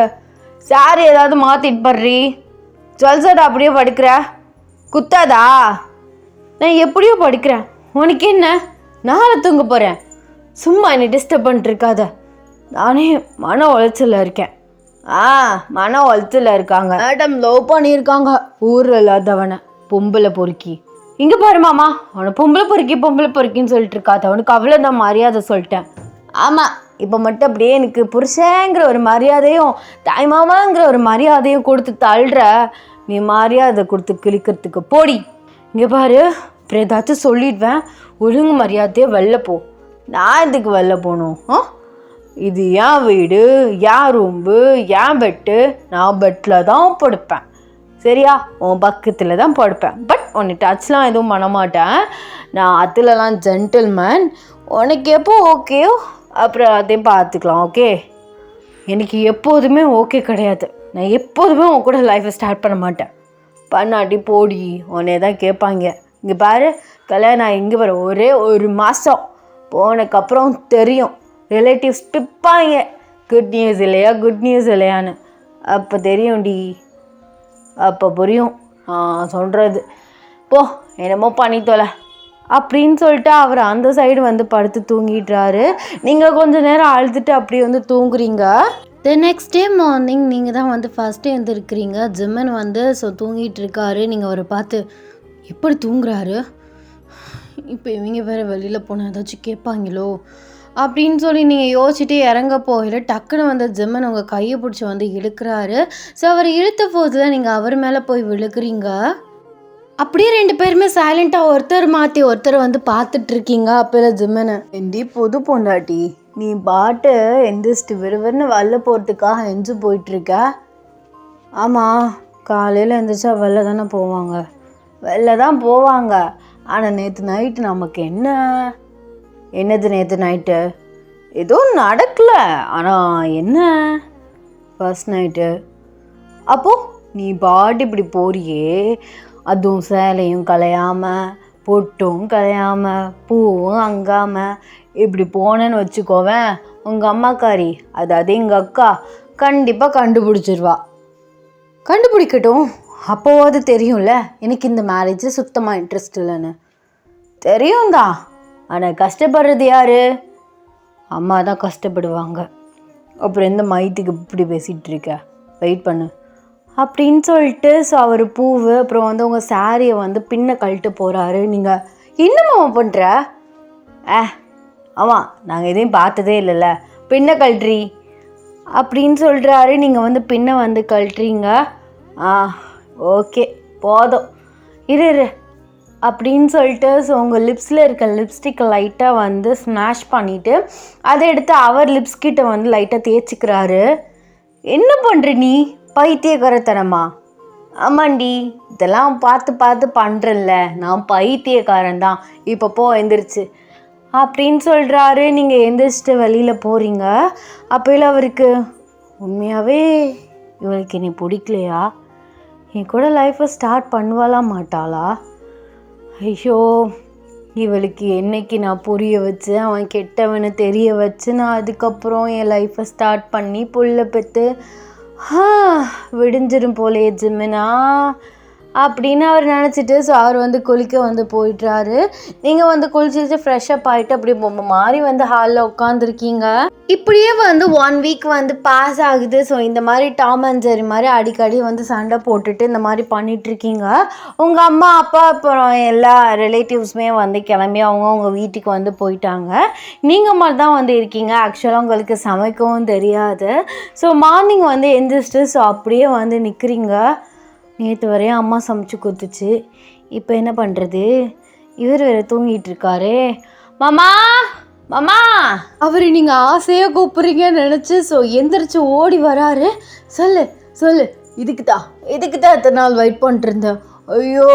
சாரி ஏதாவது மாற்றிட்டு படுறி, ஜல்சட் அப்படியே படுக்கிற, குத்தாதா? நான் எப்படியோ படிக்கிறேன், உனக்கு என்ன? நாளை தூங்க போகிறேன், சும்மா என்னை டிஸ்டர்ப் பண்ணிட்டுருக்காத. நானே மன உளைச்சலில் இருக்கேன். மன உளைச்சலில் இருக்காங்க மேடம், லவ் பண்ணியிருக்காங்க ஊரில் இல்லாதவனை, பொம்பளை பொறுக்கி. இங்கே பாரு மாமா, அவனை பொம்பளை பொறுக்கின்னு சொல்லிட்டு இருக்காத. அவனுக்கு அவ்வளோதான் மரியாதை சொல்லிட்டேன். ஆமாம், இப்போ மட்டும் அப்படியே எனக்கு புருஷங்கிற ஒரு மரியாதையும் தாய்மாமாங்கிற ஒரு மரியாதையும் கொடுத்து தள்ளுற. நீ மரியாதை கொடுத்து கிழிக்கிறதுக்கு போடி. இங்கே பாரு, அப்புறம் ஏதாச்சும் சொல்லிடுவேன். ஒழுங்கு மரியாதையே வெளில போ. நான் இதுக்கு வெளில போகணும்? இது என் வீடு, என் ரூம்பு, என் பெட்டு. நான் பெட்டில் தான் படுப்பேன், சரியா? உன் பக்கத்தில் தான் படுப்பேன். பட் உன்னை டச்லாம் எதுவும் பண்ண மாட்டேன். நான் அதுலலாம் ஜென்டில்மேன். உனக்கு எப்போ ஓகேயோ அப்புறம் அதையும் பார்த்துக்கலாம், ஓகே? எனக்கு எப்போதுமே ஓகே கிடையாது. நான் எப்போதுமே உன் கூட லைஃப்பை ஸ்டார்ட் பண்ண மாட்டேன். பண்ணாட்டி போடி, உன்னே தான் கேட்பாங்க. இங்கே பாரு, கல்யாணம் இங்கே பாரு, ஒரே 1 மாதம் போனதுக்கப்புறம் தெரியும். ரிலேட்டிவ்ஸ் பிப்பாங்க, குட் நியூஸ் இல்லையான்னு. அப்போ தெரியும்டி, அப்போ புரியும் நான் சொல்கிறது. என்னமோ பண்ணித்தோல அப்படின்னு சொல்லிட்டு அவர் அந்த சைடு வந்து படுத்து தூங்கிடுறாரு. நீங்கள் கொஞ்சம் நேரம் அழுதுட்டு அப்படி வந்து தூங்குறீங்க. நெக்ஸ்ட் டே மார்னிங் நீங்கள் தான் வந்து ஃபஸ்ட்டு எழுந்திருக்கிறீங்க. ஜிம்மன் வந்து தூங்கிட்டு இருக்காரு. நீங்கள் அவரை பார்த்து, எப்படி தூங்குறாரு? இப்போ இவங்க வேறு வெளியில் போனால் ஏதாச்சும் கேட்பாங்களோ அப்படின்னு சொல்லி நீங்கள் யோசிச்சுட்டு இறங்க போகல. டக்குன்னு வந்து ஜிம்மன் உங்கள் கையை பிடிச்சி வந்து இழுக்கிறாரு. ஸோ அவர் இழுத்த போது தான் நீங்கள் அவர் மேலே போய் விழுக்கிறீங்க. அப்படியே 2 பேருமே சைலண்ட்டாக ஒருத்தர் மாற்றி ஒருத்தர் வந்து பார்த்துட்ருக்கீங்க. அப்போ ஜிம்மனை, எந்தி புது பொண்டாட்டி, நீ பாட்டு எந்திரிச்சிட்டு விறுவிறுன்னு வெளில போகிறதுக்காக எஞ்சி போயிட்டுருக்க. ஆமாம், காலையில் எந்திரிச்சா வெளில தானே போவாங்க. வெளில தான் போவாங்க. ஆனால் நேற்று நைட்டு நமக்கு என்னது நேற்று நைட்டு எதுவும் நடக்கலை. ஆனால் என்ன ஃபர்ஸ்ட் நைட்டு அப்போது நீ பாட்டு இப்படி போறியே, அதுவும் சேலையும் கலையாமல், பொட்டும் கலையாமல், பூவும் அங்காமல் இப்படி போனேன்னு வச்சுக்கோவேன், உங்கள் அம்மாக்காரி, அதாவது எங்கள் அக்கா கண்டிப்பாக கண்டுபிடிச்சிருவா. கண்டுபிடிக்கட்டும், அப்போவாது தெரியும்ல எனக்கு இந்த மேரேஜ் சுத்தமாக இன்ட்ரெஸ்ட் இல்லைன்னு. தெரியும் தான், ஆனால் கஷ்டப்படுறது யார்? அம்மா தான் கஷ்டப்படுவாங்க. அப்புறம் எந்த மைத்துக்கு இப்படி பேசிகிட்டு இருக்க, வெயிட் பண்ணு அப்படின்னு சொல்லிட்டு அவர் பூவு அப்புறம் வந்து உங்கள் சாரியை வந்து பின்ன கழட்டு போகிறாரு. நீங்கள் இன்னும் பண்ணுற? ஆமாம், நாங்கள் எதையும் பார்த்ததே இல்லைல்ல, பின்ன கழட்ரி அப்படின்னு சொல்கிறாரு. நீங்கள் வந்து பின்ன வந்து கழட்டுறீங்க. ஓகே போதும், இரு அப்படின்னு சொல்லிட்டு ஸோ உங்கள் லிப்ஸில் இருக்க லிப்ஸ்டிக்கை லைட்டாக வந்து ஸ்மாஷ் பண்ணிவிட்டு அதை எடுத்து அவர் லிப்ஸ் கிட்ட வந்து லைட்டாக தேய்ச்சிக்கிறாரு. என்ன பண்ணுற நீ, பைத்தியக்காரத்தனமா? ஆமாண்டி, இதெல்லாம் பார்த்து பார்த்து பண்ணுறல்ல, நான் பைத்தியக்காரன் தான், இப்போ போ எந்திரிச்சு அப்படின்னு சொல்கிறாரு. நீங்கள் எந்திரிச்சிட்டு வெளியில் போகிறீங்க. அப்போல அவருக்கு உண்மையாகவே இவளுக்கு என்னை பிடிக்கலையா, என் கூட லைஃப்பை ஸ்டார்ட் பண்ணுவாளா மாட்டாளா, ஐயோ இவளுக்கு என்னைக்கு நான் புரிய வச்சு அவன் கெட்டவனை தெரிய வச்சு நான் அதுக்கப்புறம் என் லைஃப்பை ஸ்டார்ட் பண்ணி புள்ள பெற்று விடிஞ்சிரும் போலே ஜிமினா அப்படின்னு அவர் நினச்சிட்டு ஸோ அவர் வந்து குளிக்க வந்து போயிட்டாரு. நீங்கள் வந்து குளிச்சுட்டு ஃப்ரெஷ்அப் ஆகிட்டு அப்படி பொம்மை மாதிரி வந்து ஹாலில் உட்காந்துருக்கீங்க. இப்படியே வந்து 1 வீக் வந்து பாஸ் ஆகுது. ஸோ இந்த மாதிரி டாம் அண்ட் ஜெர்ரி மாதிரி அடிக்கடி வந்து சண்டை போட்டுட்டு இந்த மாதிரி பண்ணிகிட்ருக்கீங்க. உங்கள் அம்மா அப்பா அப்புறம் எல்லா ரிலேட்டிவ்ஸுமே வந்து கிளம்பி அவங்க வீட்டுக்கு வந்து போயிட்டாங்க. நீங்கள் மாதிரி தான் வந்து இருக்கீங்க. ஆக்சுவலாக உங்களுக்கு சமைக்கவும் தெரியாது. ஸோ மார்னிங் வந்து எந்திரிச்சிட்டு ஸோ அப்படியே வந்து நிற்கிறீங்க. நேற்று வரையும் அம்மா சமைச்சு கொடுத்துச்சு, இப்போ என்ன பண்ணுறது, இவர் வேறு தூங்கிட்டுருக்காரு. மாமா மாமா அவர் நீங்கள் ஆசையாக கூப்பிட்றீங்கன்னு நினச்சி ஸோ எந்திரிச்சு ஓடி வராரு. சொல்லு சொல்லு, இதுக்கு தான் இத்தனை நாள் வெயிட் பண்ணிட்டுருந்தேன். ஐயோ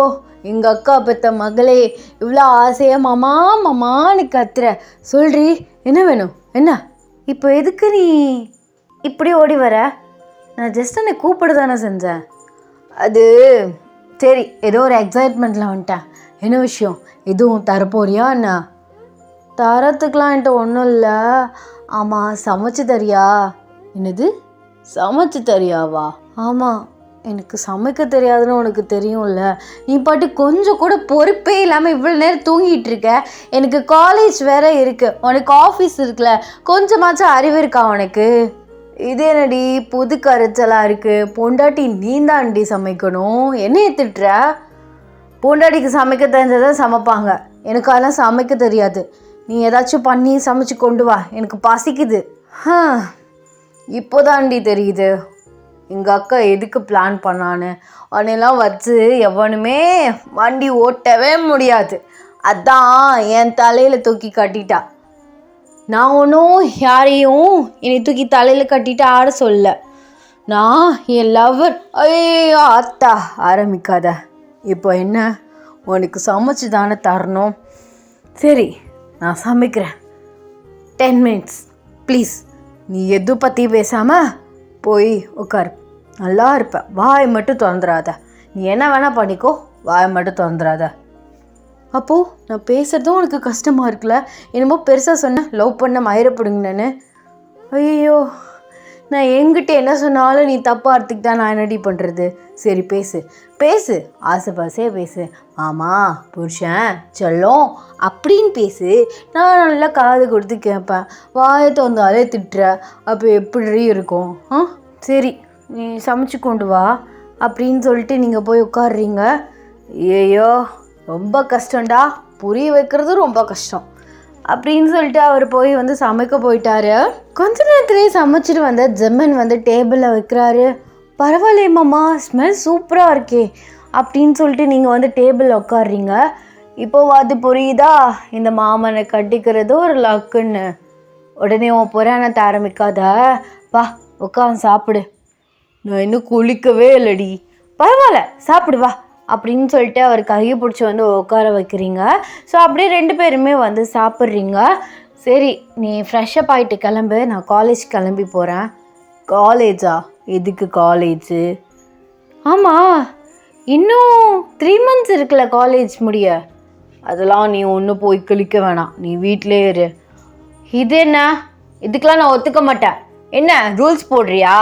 எங்கள் அக்கா பெற்ற மகளே, இவ்வளோ ஆசையாக மாமா மாமான்னு கத்துற, சொல்றி என்ன வேணும் என்ன, இப்போ எதுக்கு நீ இப்படி ஓடி வர? நான் ஜஸ்ட் என்னை கூப்பிட தானே செஞ்சேன். அது சரி, ஏதோ ஒரு எக்ஸைட்மெண்ட்டில் வந்துட்டேன். என்ன விஷயம், எதுவும் தரப்போறியா என்ன? தரத்துக்கெலாம் என்கிட்ட ஒன்றும் இல்லை. ஆமாம், சமைச்சு தரியா? என்னது சமைச்சு தரியாவா? ஆமாம், எனக்கு சமைக்க தெரியாதுன்னு உனக்கு தெரியும்ல. நீ பாட்டு கொஞ்சம் கூட பொறுப்பே இல்லாமல் இவ்வளோ நேரம் தூங்கிட்டு இருக்க. எனக்கு காலேஜ் வேறு இருக்குது, உனக்கு ஆஃபீஸ் இருக்குல்ல, கொஞ்சமாச்சும் அறிவு இருக்கா உனக்கு? இது என்னடி புது கரைச்சலாக இருக்குது? பொண்டாட்டி நீந்தாண்டி சமைக்கணும், என்ன ஏற்றுட்டுற? பொண்டாட்டிக்கு சமைக்க தெரிஞ்சதான் சமைப்பாங்க, எனக்கு அதெல்லாம் சமைக்க தெரியாது. நீ ஏதாச்சும் பண்ணி சமைச்சு கொண்டு வா, எனக்கு பசிக்குது. இப்போதாண்டி தெரியுது எங்கள் அக்கா எதுக்கு பிளான் பண்ணான்னு. அவனெல்லாம் வச்சு எவனுமே வண்டி ஓட்டவே முடியாது, அதான் என் தலையில் தூக்கி கட்டிட்டா. நான் ஒன்றும் யாரையும் என்னை தூக்கி தலையில் கட்டிட்டு ஆட சொல்ல, நான் என் லவ்வர். ஐயோ அத்தா ஆரம்பிக்காத. இப்போ என்ன, உனக்கு சமைச்சு தானே தரணும். சரி நான் சமைக்கிறேன், 10 minutes ப்ளீஸ். நீ எது பற்றி பேசாமல் போய் உட்காரு, நல்லா இருப்ப. வாய் மட்டும் திறந்துடாத, நீ என்ன வேணால் பண்ணிக்கோ, வாய் மட்டும் திறந்துடாத. அப்போது நான் பேசுகிறதும் உனக்கு கஷ்டமாக இருக்குல்ல, என்னமோ பெருசாக சொன்னேன் லவ் பண்ண மயிரப்படுங்கன்னு. ஐயோ, நான் எங்கிட்ட என்ன சொன்னாலும் நீ தப்பாக எடுத்துக்கிட்டா நான் என்னடி பண்ணுறது? சரி பேசு பேசு, ஆசைப்பாசே பேசு. ஆமாம் புருஷன் செல்லம் அப்படின்னு பேசு, நான் நல்லா காது கொடுத்து கேட்பேன். வாயை தந்தாலே திட்டுற, அப்போ எப்படி இருக்கும்? சரி நீ சமைச்சு கொண்டு வா அப்படின்னு சொல்லிட்டு நீங்கள் போய் உட்காடுறீங்க. ஐயோ ரொம்ப கஷ்டம்டா, புரிய வைக்கிறது ரொம்ப கஷ்டம் அப்படின்னு சொல்லிட்டு அவர் போய் வந்து சமைக்க போயிட்டாரு. கொஞ்ச நேரத்துலேயே சமைச்சிட்டு வந்த ஜெமன் வந்து டேபிளில் வைக்கிறாரு. பரவாயில்லையே மாமா, ஸ்மெல் சூப்பராக இருக்கே அப்படின்னு சொல்லிட்டு நீங்கள் வந்து டேபிளில் உட்காடுறீங்க. இப்போது அது புரியுதா, இந்த மாமனை கட்டிக்கிறது ஒரு லக்குன்னு. உடனே உன் புராணத்தை ஆரம்பிக்காத, வா உட்காந்து சாப்பிடு. நான் இன்னும் குளிக்கவே இல்லடி. பரவாயில்ல சாப்பிடு வா அப்படின்னு சொல்லிட்டு அவர் கையை பிடிச்சி வந்து உட்கார வைக்கிறீங்க. ஸோ அப்படியே 2 பேருமே வந்து சாப்பிட்றீங்க. சரி நீ ஃப்ரெஷ்அப் ஆகிட்டு கிளம்பு, நான் காலேஜ் கிளம்பி போகிறேன். காலேஜா? எதுக்கு காலேஜு? ஆமாம் இன்னும் 3 months இருக்குல்ல காலேஜ் முடிய. அதெல்லாம் நீ ஒன்றும் போய் கிளிக்க வேணாம், நீ வீட்டிலே இரு. இது என்ன, இதுக்கெலாம் நான் ஒத்துக்க மாட்டேன். என்ன ரூல்ஸ் போடுறியா?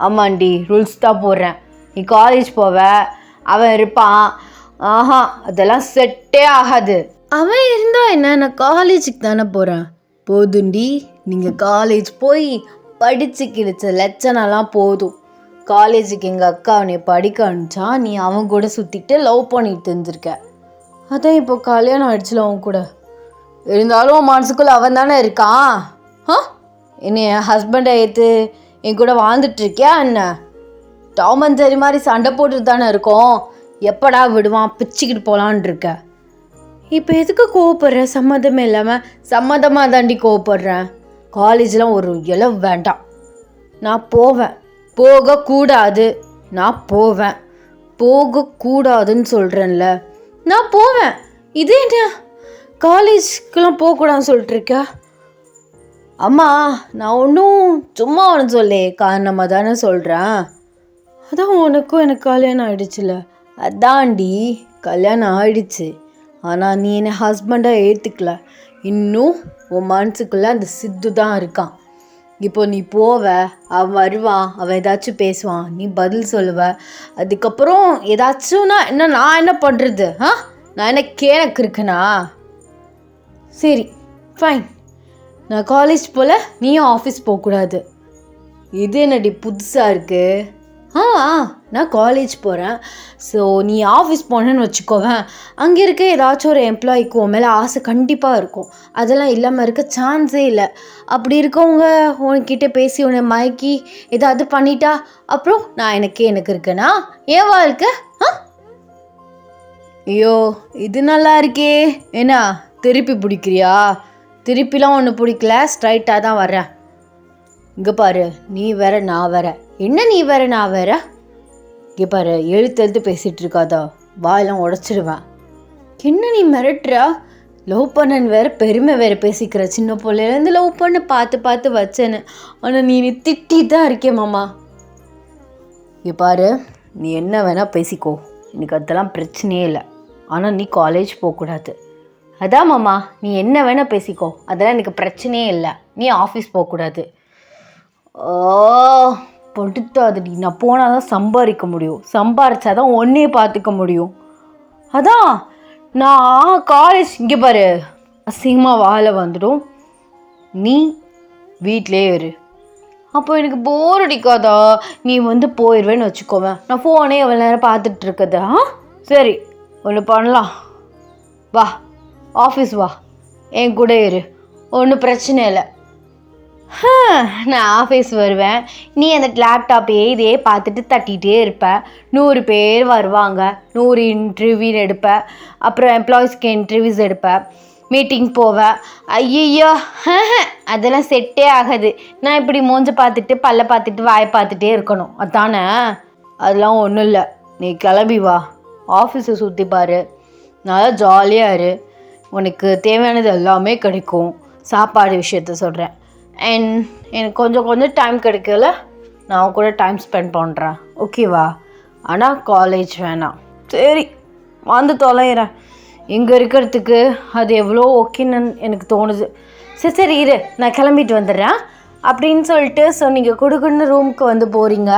ஆமாண்டி ரூல்ஸ் தான் போடுறேன். நீ காலேஜ் போவ, அவன் இருப்பான். அதெல்லாம் செட்டே ஆகாது. அவன் இருந்தா என்ன, நான் காலேஜுக்கு தானே போகிறேன். போதுண்டி, நீங்கள் காலேஜ் போய் படித்து கிழிச்ச லட்சணம்லாம் போதும். காலேஜுக்கு எங்கள் அக்கா அவனை படிக்க அனுப்பிச்சா, நீ அவன் கூட சுற்றிட்டு லவ் பண்ணிட்டு தெரிஞ்சிருக்க. அதான் இப்போ கல்யாணம் ஆயிடுச்சுல அவன் கூட. இருந்தாலும் மனசுக்குள்ளே அவன் தானே இருக்கான். என்ன என் ஹஸ்பண்டை ஏற்று என் கூட வாழ்ந்துட்டுருக்கியா என்ன? டாம் அண்ட் ஜெர்ரி மாதிரி சண்டை போட்டுட்டு தானே இருக்கோம், எப்படா விடுவான், பிச்சுக்கிட்டு போகலான் இருக்க. இப்போ எதுக்கு கோவப்படுற? சம்மந்தமே இல்லாமல். சம்மந்தமாக தாண்டி கோவப்படுறேன். காலேஜ்லாம் ஒரு இளவு வேண்டாம். நான் போவேன். போகக்கூடாது. நான் போவேன். போகக்கூடாதுன்னு சொல்கிறேன்ல. நான் போவேன். இது என்ன காலேஜ்க்கெலாம் போகக்கூடாதுன்னு சொல்லிட்டுருக்கா? அம்மா, நான் ஒன்றும் சும்மா ஒன்று சொல்லே, காரணமாக தானே சொல்கிறேன். அதான் உனக்கும் எனக்கு கல்யாணம் ஆகிடுச்சுல. அதாண்டி கல்யாணம் ஆகிடுச்சு. ஆனால் நீ என்னை ஹஸ்பண்டாக ஏற்றுக்கல. இன்னும் உன் மனசுக்குள்ளே அந்த சித்து தான் இருக்கான். இப்போ நீ போவ, அவன் வருவான், அவன் ஏதாச்சும் பேசுவான், நீ பதில் சொல்லுவ. அதுக்கப்புறம் ஏதாச்சும்னா என்ன, நான் என்ன பண்ணுறது? நான் என்ன கேனக்கு இருக்குண்ணா? சரி, ஃபைன். நான் காலேஜ் போல், நீயும் ஆஃபீஸ் போகக்கூடாது. இது என்னடி புதுசாக இருக்குது? நான் காலேஜ் போகிறேன். ஸோ நீ ஆஃபீஸ் போனேன்னு வச்சுக்கோவேன், அங்கே இருக்க ஏதாச்சும் ஒரு எம்ப்ளாய்க்கு உன் மேலே ஆசை கண்டிப்பாக இருக்கும். அதெல்லாம் இல்லாமல் இருக்க சான்ஸே இல்லை. அப்படி இருக்கவங்க உனக்கிட்ட பேசி உன்னை மயக்கி ஏதாவது பண்ணிட்டா அப்புறம் நான் எனக்கு இருக்கேனா? ஏன் வாழ்க்கை? ஐயோ, இது நல்லா இருக்கே. என்ன திருப்பி பிடிக்கிறியா? திருப்பிலாம் ஒன்று பிடிக்கல, ஸ்ட்ரைட்டாக தான் வர்றேன். இங்கே பாரு, நீ வேற நான் வேற. என்ன நீ வேற நான் வேற? இங்கே பாரு, எழுத்து பேசிகிட்டு இருக்காதா, வாயெல்லாம் உடச்சிடுவேன். என்ன நீ மிரட்டுறா? லவ் பண்ணன்னு வேற பெருமை வேற பேசிக்கிற. சின்ன பிள்ளையிலேருந்து லவ் பண்ண பார்த்து வச்சேன்னு. ஆனால் நீ திட்டி தான் இருக்கே மாமா. இங்கே பாரு, நீ என்ன வேணால் பேசிக்கோ, எனக்கு அதெல்லாம் பிரச்சனையே இல்லை. ஆனால் நீ காலேஜ் போகக்கூடாது. அதான் மாமா, நீ என்ன வேணால் பேசிக்கோ, அதெல்லாம் எனக்கு பிரச்சனையே இல்லை. நீ ஆஃபீஸ் போகக்கூடாது. படுத்தாதடி. நான் போனால் தான் சம்பாதிக்க முடியும். சம்பாரிச்சா தான் ஒன்றையே பார்த்துக்க முடியும். அதான் நான் காலேஜ். இங்கே பாரு, அசிங்கமாக வாழை வந்துடும். நீ வீட்டிலே இரு. அப்போ எனக்கு போர் அடிக்காதா? நீ போயிடுவேன்னு வச்சுக்கோவேன். நான் ஃபோனே எவ்வளோ நேரம் பார்த்துட்டு இருக்கதா? சரி, ஒன்று பண்ணலாம். வா, ஆஃபீஸ் வா, என் கூட இரு, ஒன்றும் பிரச்சனை இல்லை. நான் ஆஃபீஸ் வருவேன், நீ அந்த லேப்டாப்பையே இதே பார்த்துட்டு தட்டிகிட்டே இருப்ப. 100 பேர் வருவாங்க, 100 இன்டர்வியூ எடுப்ப, அப்புறம் எம்ப்ளாயிஸ்க்கு இன்டர்வியூஸ் எடுப்ப, மீட்டிங் போவேன். ஐயோ, அதெல்லாம் செட்டே ஆகாது. நான் இப்படி மூஞ்ச பார்த்துட்டு பல்ல பார்த்துட்டு வாயை பார்த்துட்டே இருக்கணும், அதானே? அதெல்லாம் ஒன்றும் இல்லை. நீ கிளம்பி வா, ஆஃபீஸை சுற்றி பாரு, நல்லா ஜாலியாக இரு. உனக்கு தேவையானது எல்லாமே கிடைக்கும். சாப்பாடு விஷயத்த சொல்கிறேன். அண்ட் எனக்கு கொஞ்சம் டைம் கிடைக்கல, நான் கூட டைம் ஸ்பெண்ட் பண்ணுறேன், ஓகேவா? ஆனால் காலேஜ் வேணாம். சரி, வந்து தொலைகிறேன். இங்கே இருக்கிறதுக்கு அது எவ்வளோ ஓகேன்னு எனக்கு தோணுது. சரி இரு, நான் கிளம்பிட்டு வந்துடுறேன் அப்படின்னு சொல்லிட்டு. ஸோ நீங்கள் கொடுக்குன்னு ரூமுக்கு போகிறீங்க.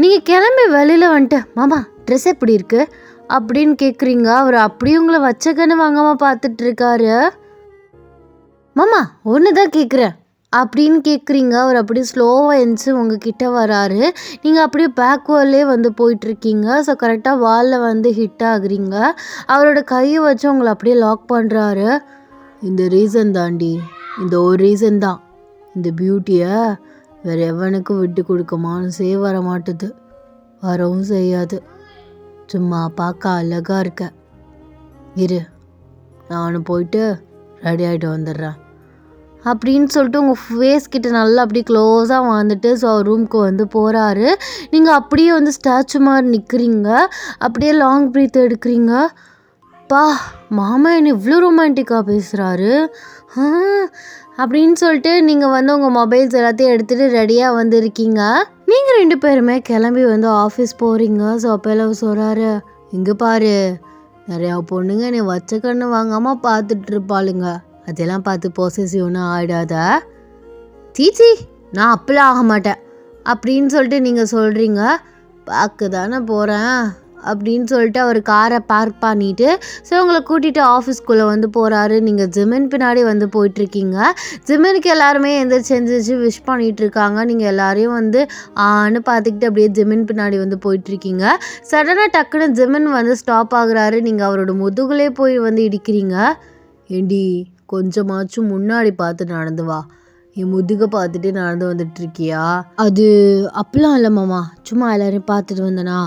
நீங்கள் கிளம்பி வெளியில் வந்துட்டு, மாமா ட்ரெஸ் எப்படி இருக்குது அப்படின்னு கேட்குறீங்க. அவர் அப்படியே உங்களை வச்சக்கன்னு வாங்காமல் பார்த்துட்ருக்காரு. மாமா ஒன்று தான் கேட்குறேன் அப்படின்னு கேட்குறீங்க. அவர் அப்படியே ஸ்லோவாக எழுந்துச்சு உங்ககிட்ட வராரு. நீங்கள் அப்படியே பேக்வேர்ட்லேயே போயிட்டுருக்கீங்க. ஸோ கரெக்டாக வாலில் ஹிட் ஆகுறீங்க. அவரோட கையை வச்சு உங்களை அப்படியே லாக் பண்ணுறாரு. இந்த ரீசன் தாண்டி, இந்த ஒரு ரீசன் தான் இந்த பியூட்டியை வேறு எவனுக்கும் விட்டு கொடுக்க மனசே வர மாட்டுது, வரவும் செய்யாது. சும்மா பார்க்க அழகாக இருக்க. இரு, நான் போயிட்டு ரெடி ஆகிட்டு வந்துடுறேன் அப்படின்னு சொல்லிட்டு உங்கள் ஃபேஸ் கிட்ட நல்லா அப்படியே க்ளோஸாக வந்துட்டு ஸோ ரூமுக்கு போகிறாரு. நீங்கள் அப்படியே ஸ்டாச்சு மாதிரி நிற்கிறீங்க. அப்படியே லாங் ப்ரீத் எடுக்கிறீங்க. பா, மாமா என்ன இவ்வளோ ரொமான்டிக்காக பேசுகிறாரு அப்படின்னு சொல்லிட்டு நீங்கள் உங்கள் மொபைல்ஸ் எல்லாத்தையும் எடுத்துகிட்டு ரெடியாக இருக்கீங்க. நீங்கள் 2 பேருமே கிளம்பி ஆஃபீஸ் போகிறீங்க. ஸோ அப்போல்லாம் சொல்கிறாரு, இங்கே பாரு, நிறையா பொண்ணுங்க என்னை வச்ச கண்ணு வாங்காமல் பார்த்துட்டு இருப்பாளுங்க, அதெல்லாம் பார்த்து பொசசிவ்னா ஆகிடாத. சீச்சி, நான் அப்பெல்லாம் ஆக மாட்டேன் அப்படின்னு சொல்லிட்டு நீங்கள் சொல்கிறீங்க. பார்க்க தானே போகிறேன் அப்படின்னு சொல்லிட்டு அவர் காரை பார்க் பண்ணிவிட்டு ஸோ உங்களை கூட்டிகிட்டு ஆஃபீஸ்க்குள்ளே போகிறாரு. நீங்கள் ஜிமின் பின்னாடி போயிட்டுருக்கீங்க. ஜிமினுக்கு எல்லாருமே எந்திரிச்சு விஷ் பண்ணிகிட்ருக்காங்க. நீங்கள் எல்லாரையும் ஆன்னு பார்த்துக்கிட்டு அப்படியே ஜிமின் பின்னாடி போயிட்டுருக்கீங்க. சடனாக டக்குன்னு ஜிமின் ஸ்டாப் ஆகுறாரு. நீங்கள் அவரோட முதுகுலே போய் இடிக்கிறீங்க. ஏண்டி, கொஞ்சமாச்சும் முன்னாடி பார்த்து நடந்து வா, என் முதுக பார்த்துட்டு நடந்து வந்துட்டுருக்கியா? அது அப்படிலாம் இல்லை மாமா, சும்மா எல்லோரையும் பார்த்துட்டு வந்தனா,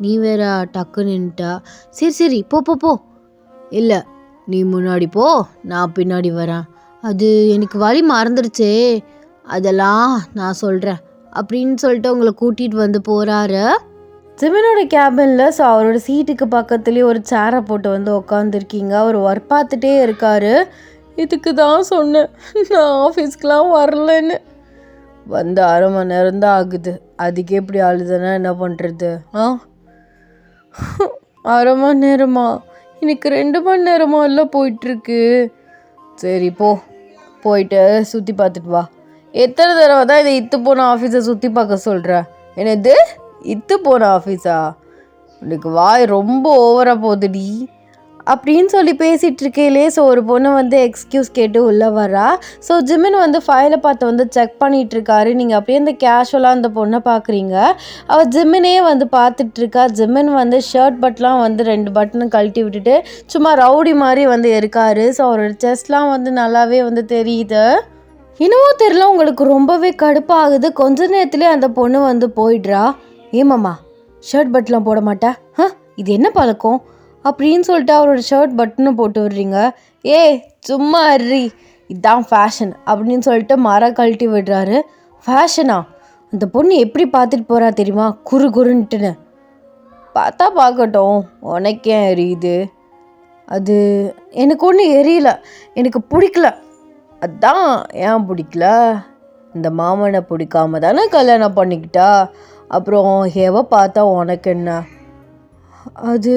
நீ வேற டக்குன்னு நின்ட்டா. சரி போ. இல்லை, நீ முன்னாடி போ, நான் பின்னாடி வரேன். அது எனக்கு வழி மறந்துடுச்சே, அதெல்லாம் நான் சொல்கிறேன் அப்படின்னு சொல்லிட்டு உங்களை கூட்டிகிட்டு வந்து போகிறாரு. ஜிமினோட கேபினில். ஸோ அவரோட சீட்டுக்கு பக்கத்துலேயே ஒரு சேரை போட்டு வந்து உட்காந்துருக்கீங்க. அவர் ஒர்க் பார்த்துட்டே இருக்கார். இதுக்கு தான் சொன்னேன் நான் ஆஃபீஸ்க்கெலாம் வரலன்னு. வந்து 1/2 மணி நேரம் தான் ஆகுது, அதுக்கு எப்படி அழுதுனா என்ன பண்ணுறது? 1/2 மணி நேரமா? எனக்கு 2 மணி நேரமா இல்லை போயிட்டுருக்கு. சரி போயிட்டு சுற்றி பார்த்துட்டு வா. எத்தனை தடவை தான் இதை இத்து போன ஆஃபீஸை சுற்றி பார்க்க சொல்கிறேன்? என்னது இத்து போன ஆஃபீஸா? உனக்கு வாய் ரொம்ப ஓவராக போகுதுடி அப்படின்னு சொல்லி பேசிகிட்டு இருக்கையிலே ஸோ ஒரு பொண்ணு வந்து எக்ஸ்கியூஸ் கேட்டு உள்ளே வரா. ஸோ ஜிமின் வந்து ஃபைலை பார்த்து வந்து செக் பண்ணிகிட்ருக்காரு. நீங்கள் அப்படியே இந்த கேஷுவலாக அந்த பொண்ணை பார்க்குறீங்க. அவள் ஜிமினே வந்து பார்த்துட்ருக்கா. ஜிமின் வந்து ஷர்ட் பட்லாம் வந்து 2 பட்டனும் கழட்டி விட்டுட்டு சும்மா ரவுடி மாதிரி வந்து இருக்காரு. ஸோ அவரோட செஸ்ட்லாம் வந்து நல்லாவே வந்து தெரியுது. இன்னமும் தெரியல, உங்களுக்கு ரொம்பவே கடுப்பாகுது. கொஞ்ச நேரத்துலேயே அந்த பொண்ணு வந்து போயிடுறா. ஏமாம்மா ஷர்ட் பட்டெலாம் போட மாட்டா? இது என்ன பழக்கம் அப்படின்னு சொல்லிட்டு அவரோட ஷர்ட் பட்டனும் போட்டு விடுறீங்க. சும்மா அர்றி, இதுதான் ஃபேஷன் அப்படின்னு சொல்லிட்டு மரம் கழட்டி விடுறாரு. ஃபேஷனா? அந்த பொண்ணு எப்படி பார்த்துட்டு போகிறா தெரியுமா, குறுன்ட்டுன்னு. பார்த்தா பார்க்கட்டும், உனக்கே எரியுது. அது எனக்கு ஒன்றும் எரியல, எனக்கு பிடிக்கல. அதான் ஏன் பிடிக்கல? இந்த மாமனை பிடிக்காம தானே கல்யாணம் பண்ணிக்கிட்டா. அப்புறம் எவ பார்த்தா உனக்கு என்ன? அது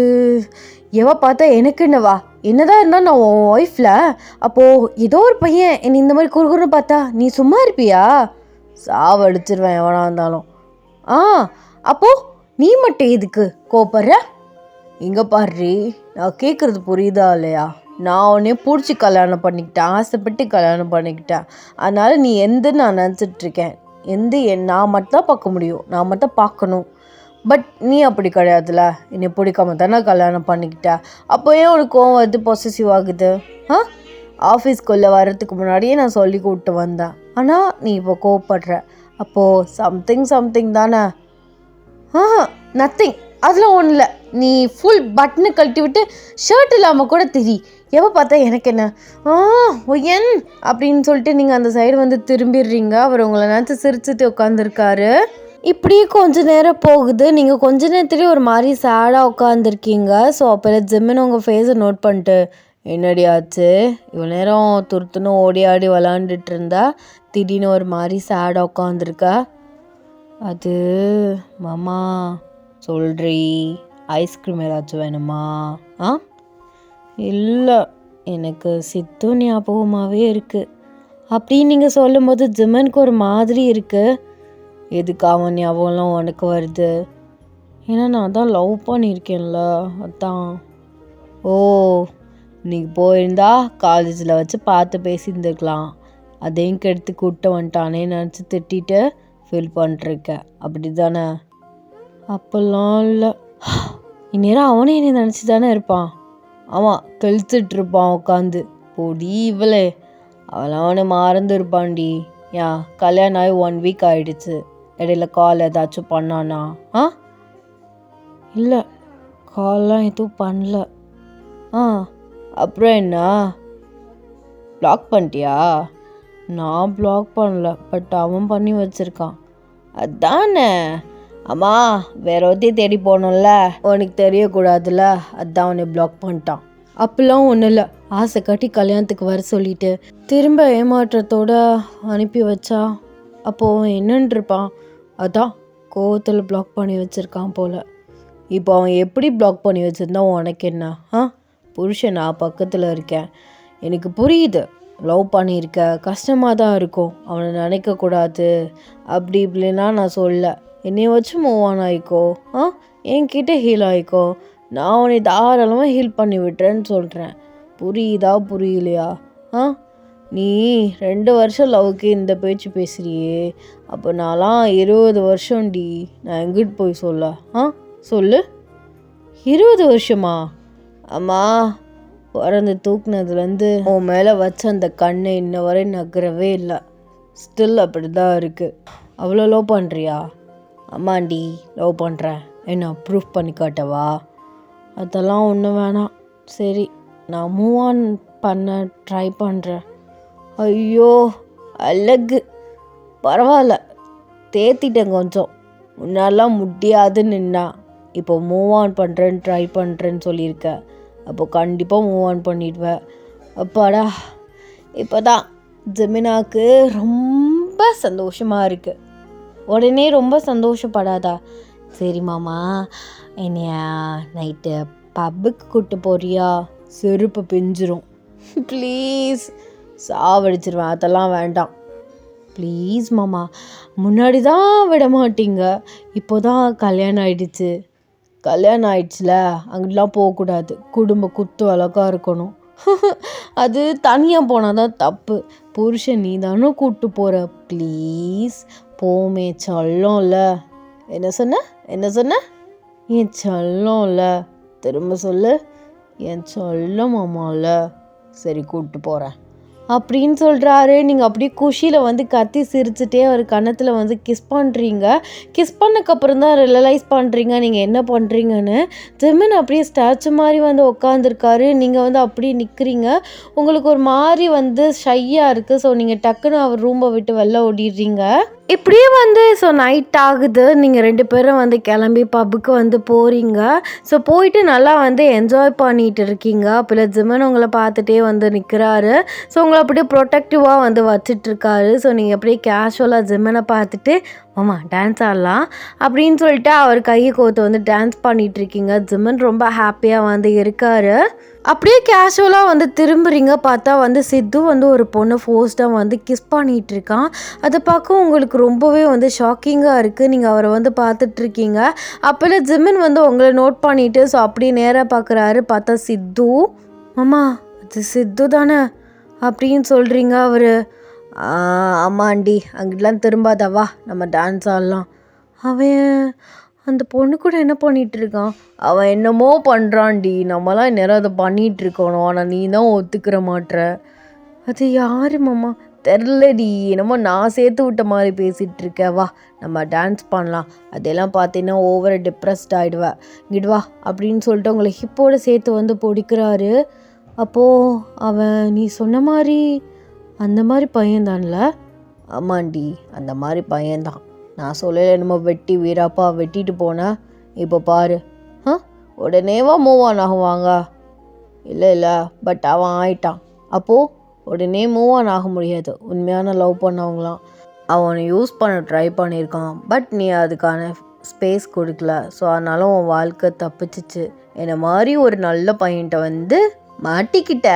எவ பார்த்தா எனக்கு என்னவா? என்னதான் இருந்தால் நான் உன் ஒய்ஃபில். அப்போது ஏதோ ஒரு பையன் என்னை இந்த மாதிரி குறுகுறுன்னு பார்த்தா நீ சும்மா இருப்பியா? சாவடிச்சிருவேன் எவனா இருந்தாலும். அப்போது நீ மட்டும் எதுக்கு கோப்படுற? இங்கே பாரு, நான் கேட்குறது புரியுதா இல்லையா? நான் உன்னே பிடிச்சி கல்யாணம் பண்ணிக்கிட்டேன், ஆசைப்பட்டு கல்யாணம் பண்ணிக்கிட்டேன். அதனால் நீ நான் நினச்சிட்ருக்கேன். நான் மட்டும் தான் பார்க்க முடியும், நான் மட்டும் பார்க்கணும். பட் நீ அப்படி கிடையாதுல, என்னை பிடிக்காம தானே கல்யாணம் பண்ணிக்கிட்டேன். அப்போ ஏன் ஒரு கோவம் வந்து பொசசிவ் ஆகுது? ஆஃபீஸ்க்குள்ளே வர்றதுக்கு முன்னாடியே நான் சொல்லி கூப்பிட்டு வந்தேன், ஆனால் நீ இப்போ கோவப்படுற. அப்போது சம்திங் தானே? நத்திங், அதெல்லாம் ஒன்றும் இல்லை. நீ ஃபுல் பட்டனு கழட்டி விட்டு ஷர்ட் இல்லாமல் கூட தெரி. எவ பார்த்தா எனக்கு என்ன? ஒய்யன் அப்படின்னு சொல்லிட்டு நீங்கள் அந்த சைடு வந்து திரும்பிடுறீங்க. அவர் உங்களை நினச்சி சிரிச்சுட்டு உட்காந்துருக்காரு. இப்படியே கொஞ்ச நேரம் போகுது. நீங்கள் கொஞ்ச நேரத்துலேயே ஒரு மாதிரி சேடாக உட்காந்துருக்கீங்க. ஸோ அப்போ ஜிம்மின் உங்கள் ஃபேஸை நோட் பண்ணிட்டு, என்னடி ஆச்சு, இவ்வளோ நேரம் துருத்துன்னு ஓடி ஆடி விளாண்டுட்டு இருந்தா திடீர்னு ஒரு மாதிரி சேடாக உட்காந்துருக்க? அது மாமா சொல்றீ, ஐஸ்கிரீம் ஏதாச்சும் வேணுமா? இல்லை, எனக்கு சித்து ஞாபகமாகவே இருக்குது அப்படின்னு நீங்கள் சொல்லும் போது ஜிம்மனுக்கு ஒரு மாதிரி இருக்குது. எதுக்கு அவன் ஞாபகம்லாம் உனக்கு வருது? ஏன்னா நான் தான் லவ் பண்ணியிருக்கேன்ல, அதான். ஓ, இன்னைக்கு போயிருந்தா காலேஜில் வச்சு பார்த்து பேசியிருந்துருக்கலாம். அதையும் கெடுத்து கூப்பிட்டு வந்துட்டானே நினச்சி திட்டிட்டு ஃபீல் பண்ணிருக்க, அப்படி தானே? அப்போல்லாம் இல்லை. இந்நேரம் அவனே என்னை நினச்சி தானே இருப்பான். ஆமாம், கழிச்சிட்ருப்பான் உட்காந்து. பொடி இவளே, அவளாம் அவனை மறந்து இருப்பான்டி. ஏன் கல்யாணம் ஆகி 1 வீக் ஆகிடுச்சு, இடையில கால் ஏதாச்சும் பண்ணானா? இல்லை, கால்லாம் எதுவும் பண்ணல. அப்புறம் என்ன, பிளாக் பண்ணிட்டியா? நான் பிளாக் பண்ணல, பட் அவன் பண்ணி வச்சுருக்கான். அதானே? அம்மா வேற ஒருத்தையும் தேடி போகணும்ல, உனக்கு தெரியக்கூடாதுல்ல, அதான் அவனை பிளாக் பண்ணிட்டான். அப்பெல்லாம் ஒன்றும் இல்லை, ஆசை காட்டி கல்யாணத்துக்கு வர சொல்லிட்டு திரும்ப ஏமாற்றத்தோட அனுப்பி வச்சா அப்போது என்னன்றிருப்பான். அதான் கோவத்தில் பிளாக் பண்ணி வச்சுருக்கான் போல். இப்போ அவன் எப்படி பிளாக் பண்ணி வச்சுருந்தா உனக்கு என்ன? புருஷன் நான் பக்கத்தில் இருக்கேன், எனக்கு புரியுது, லவ் பண்ணியிருக்க, கஷ்டமாக தான் இருக்கும், அவனை நினைக்கக்கூடாது அப்படி இப்படின்னா நான் சொல்ல. என்னை வச்சு மூவ் ஆன் ஆகிக்கோ, என்கிட்ட ஹீல் ஆகிக்கோ, நான் உன்னை தாராளமாக ஹீல் பண்ணி விட்டுறேன்னு சொல்கிறேன். புரியுதா புரியலையா? நீ 2 வருஷம் லவ்க்கு இந்த பேச்சு பேசுகிறியே, அப்போ நான்லாம் 20 வருஷம்டி. நான் எங்கிட்டு போய் சொல்ல? சொல்லு. 20 வருஷமா? அம்மா, பிறந்து தூக்குனதுலேருந்து உன் மேலே வச்ச அந்த கண்ணை இன்ன வரை நகரவே இல்லை, ஸ்டில் அப்படி தான் இருக்குது. அவ்வளோ லவ் பண்ணுறியா? அம்மாண்டி லவ் பண்ணுறேன், என்ன ப்ரூஃப் பண்ணி காட்டவா? அதெல்லாம் ஒன்றும் வேணாம். சரி, நான் மூவ் ஆன் பண்ண ட்ரை பண்ணுறேன். ஐயோ அழகு, பரவாயில்ல, தேத்திட்டேன் கொஞ்சம். முன்னாடிலாம் முடியாதுன்னு நின்னா, இப்போ மூவ் ஆன் பண்ணுறேன்னு ட்ரை பண்ணுறேன்னு சொல்லியிருக்க. அப்போ கண்டிப்பாக மூவ் ஆன் பண்ணிடுவேன். அப்பாடா, இப்போ தான் ஜெமினாக்கு ரொம்ப சந்தோஷமாக இருக்குது. உடனே ரொம்ப சந்தோஷப்படாதா? சரி மாமா, என்னைய நைட்டு பப்புக்கு கூப்பிட்டு போறியா? செருப்பு பிஞ்சிரும் ப்ளீஸ், சாவடிச்சிருவேன். அதெல்லாம் வேண்டாம் ப்ளீஸ் மாமா. முன்னாடி தான் விட மாட்டீங்க, இப்போ தான் கல்யாணம் ஆயிடுச்சு. கல்யாணம் ஆயிடுச்சுல, அங்கெல்லாம் போகக்கூடாது. குடும்ப குத்து வழக்காக இருக்கணும். அது தனியாக போனால் தான் தப்பு. புருஷன் நீ தானே கூப்பிட்டு போகிற. ப்ளீஸ் போமே சொல்லோம்ல. என்ன சொன்ன? என் சொல்லோம்ல, திரும்ப சொல்லு. என் சொல்ல மாமால. சரி கூப்பிட்டு போகிறேன் அப்படின்னு சொல்கிறாரு. நீங்கள் அப்படியே குஷியில் வந்து கத்தி சிரிச்சுட்டே அவர் கன்னத்தில் வந்து கிஸ் பண்ணுறீங்க. கிஸ் பண்ணக்கப்புறம் தான் ரியலைஸ் பண்ணுறீங்க நீங்கள் என்ன பண்ணுறீங்கன்னு. ஜெமின் அப்படியே ஸ்டாச்சு மாதிரி வந்து உட்காந்துருக்காரு. நீங்கள் வந்து அப்படியே நிற்கிறீங்க. உங்களுக்கு ஒரு மாதிரி வந்து ஷையாக இருக்குது. ஸோ நீங்கள் டக்குன்னு அவர் ரூமை விட்டு வெளில ஓடிடுறீங்க. இப்படியே வந்து ஸோ நைட் ஆகுது. நீங்கள் 2 பேரும் வந்து கிளம்பி பப்புக்கு வந்து போகிறீங்க. ஸோ போயிட்டு நல்லா வந்து என்ஜாய் பண்ணிகிட்டு இருக்கீங்க. அப்போ ஜிமன் உங்களை பார்த்துட்டே வந்து நிற்கிறாரு. ஸோ உங்களை அப்படியே ப்ரொடெக்டிவாக வந்து வச்சிட்ருக்காரு. ஸோ நீங்கள் அப்படியே கேஷுவலாக ஜிமனை பார்த்துட்டு மாமா டான்ஸ் ஆடலாம் அப்படின்னு சொல்லிட்டு அவர் கையை கோத்து வந்து டான்ஸ் பண்ணிகிட்ருக்கீங்க. ஜிமன் ரொம்ப ஹாப்பியாக வந்து இருக்கார். அப்படியே கேஷுவலாக வந்து திரும்புறீங்க. பார்த்தா வந்து சித்து வந்து ஒரு பொண்ணை ஃபோர்ஸ்டாக வந்து கிஸ் பண்ணிகிட்டு இருக்கான். அதை பார்க்க உங்களுக்கு ரொம்பவே வந்து ஷாக்கிங்காக இருக்குது. நீங்கள் அவரை வந்து பார்த்துட்ருக்கீங்க. அப்போல ஜிமின் வந்து உங்களை நோட் பண்ணிவிட்டு ஸோ அப்படியே நேராக பார்க்குறாரு. பார்த்தா சித்து. மாமா அது சித்து தானே அப்படின்னு சொல்கிறீங்க. அவர் ஆமாண்டி, அங்கிட்டலாம் திரும்பாதவா, நம்ம டான்ஸ் ஆடலாம். அவன் அந்த பொண்ணு கூட என்ன பண்ணிகிட்ருக்கான்? அவன் என்னமோ பண்ணுறான்டி, நம்மலாம் இந்நேரம் அதை பண்ணிகிட்ருக்கணும். ஆனால் நீ தான் ஒத்துக்கிற மாட்ற. அது யார் மாமா? தெரிலடி, என்னமோ நான் சேர்த்து விட்ட மாதிரி பேசிகிட்ருக்க. வா நம்ம டான்ஸ் பண்ணலாம். அதெல்லாம் பார்த்தீங்கன்னா ஓவர டிப்ரெஸ்ட் ஆகிடுவேன். இங்கிடுவா அப்படின்னு சொல்லிட்டு உங்களை ஹிப்போடு சேர்த்து வந்து பிடிக்கிறாரு. அப்போது அவன் நீ சொன்ன மாதிரி அந்த மாதிரி பையன்தான்ல? ஆமாண்டி, அந்த மாதிரி பையன்தான். நான் சொல்லலை என்னமோ வெட்டி வீராப்பா வெட்டிட்டு போனேன். இப்போ பாரு, உடனேவா மூவ் ஆன் ஆகுவாங்க? இல்லை, பட் அவன் ஆயிட்டான். அப்போது உடனே மூவ் ஆன் ஆக முடியாது. உண்மையான லவ் பண்ணவங்களாம் அவனை யூஸ் பண்ண ட்ரை பண்ணியிருக்கான். பட் நீ அதுக்கான ஸ்பேஸ் கொடுக்கல. ஸோ அதனால உன் வாழ்க்கை தப்பிச்சிச்சு. என்னை மாதிரி ஒரு நல்ல பையன்கிட்ட வந்து மாட்டிக்கிட்ட.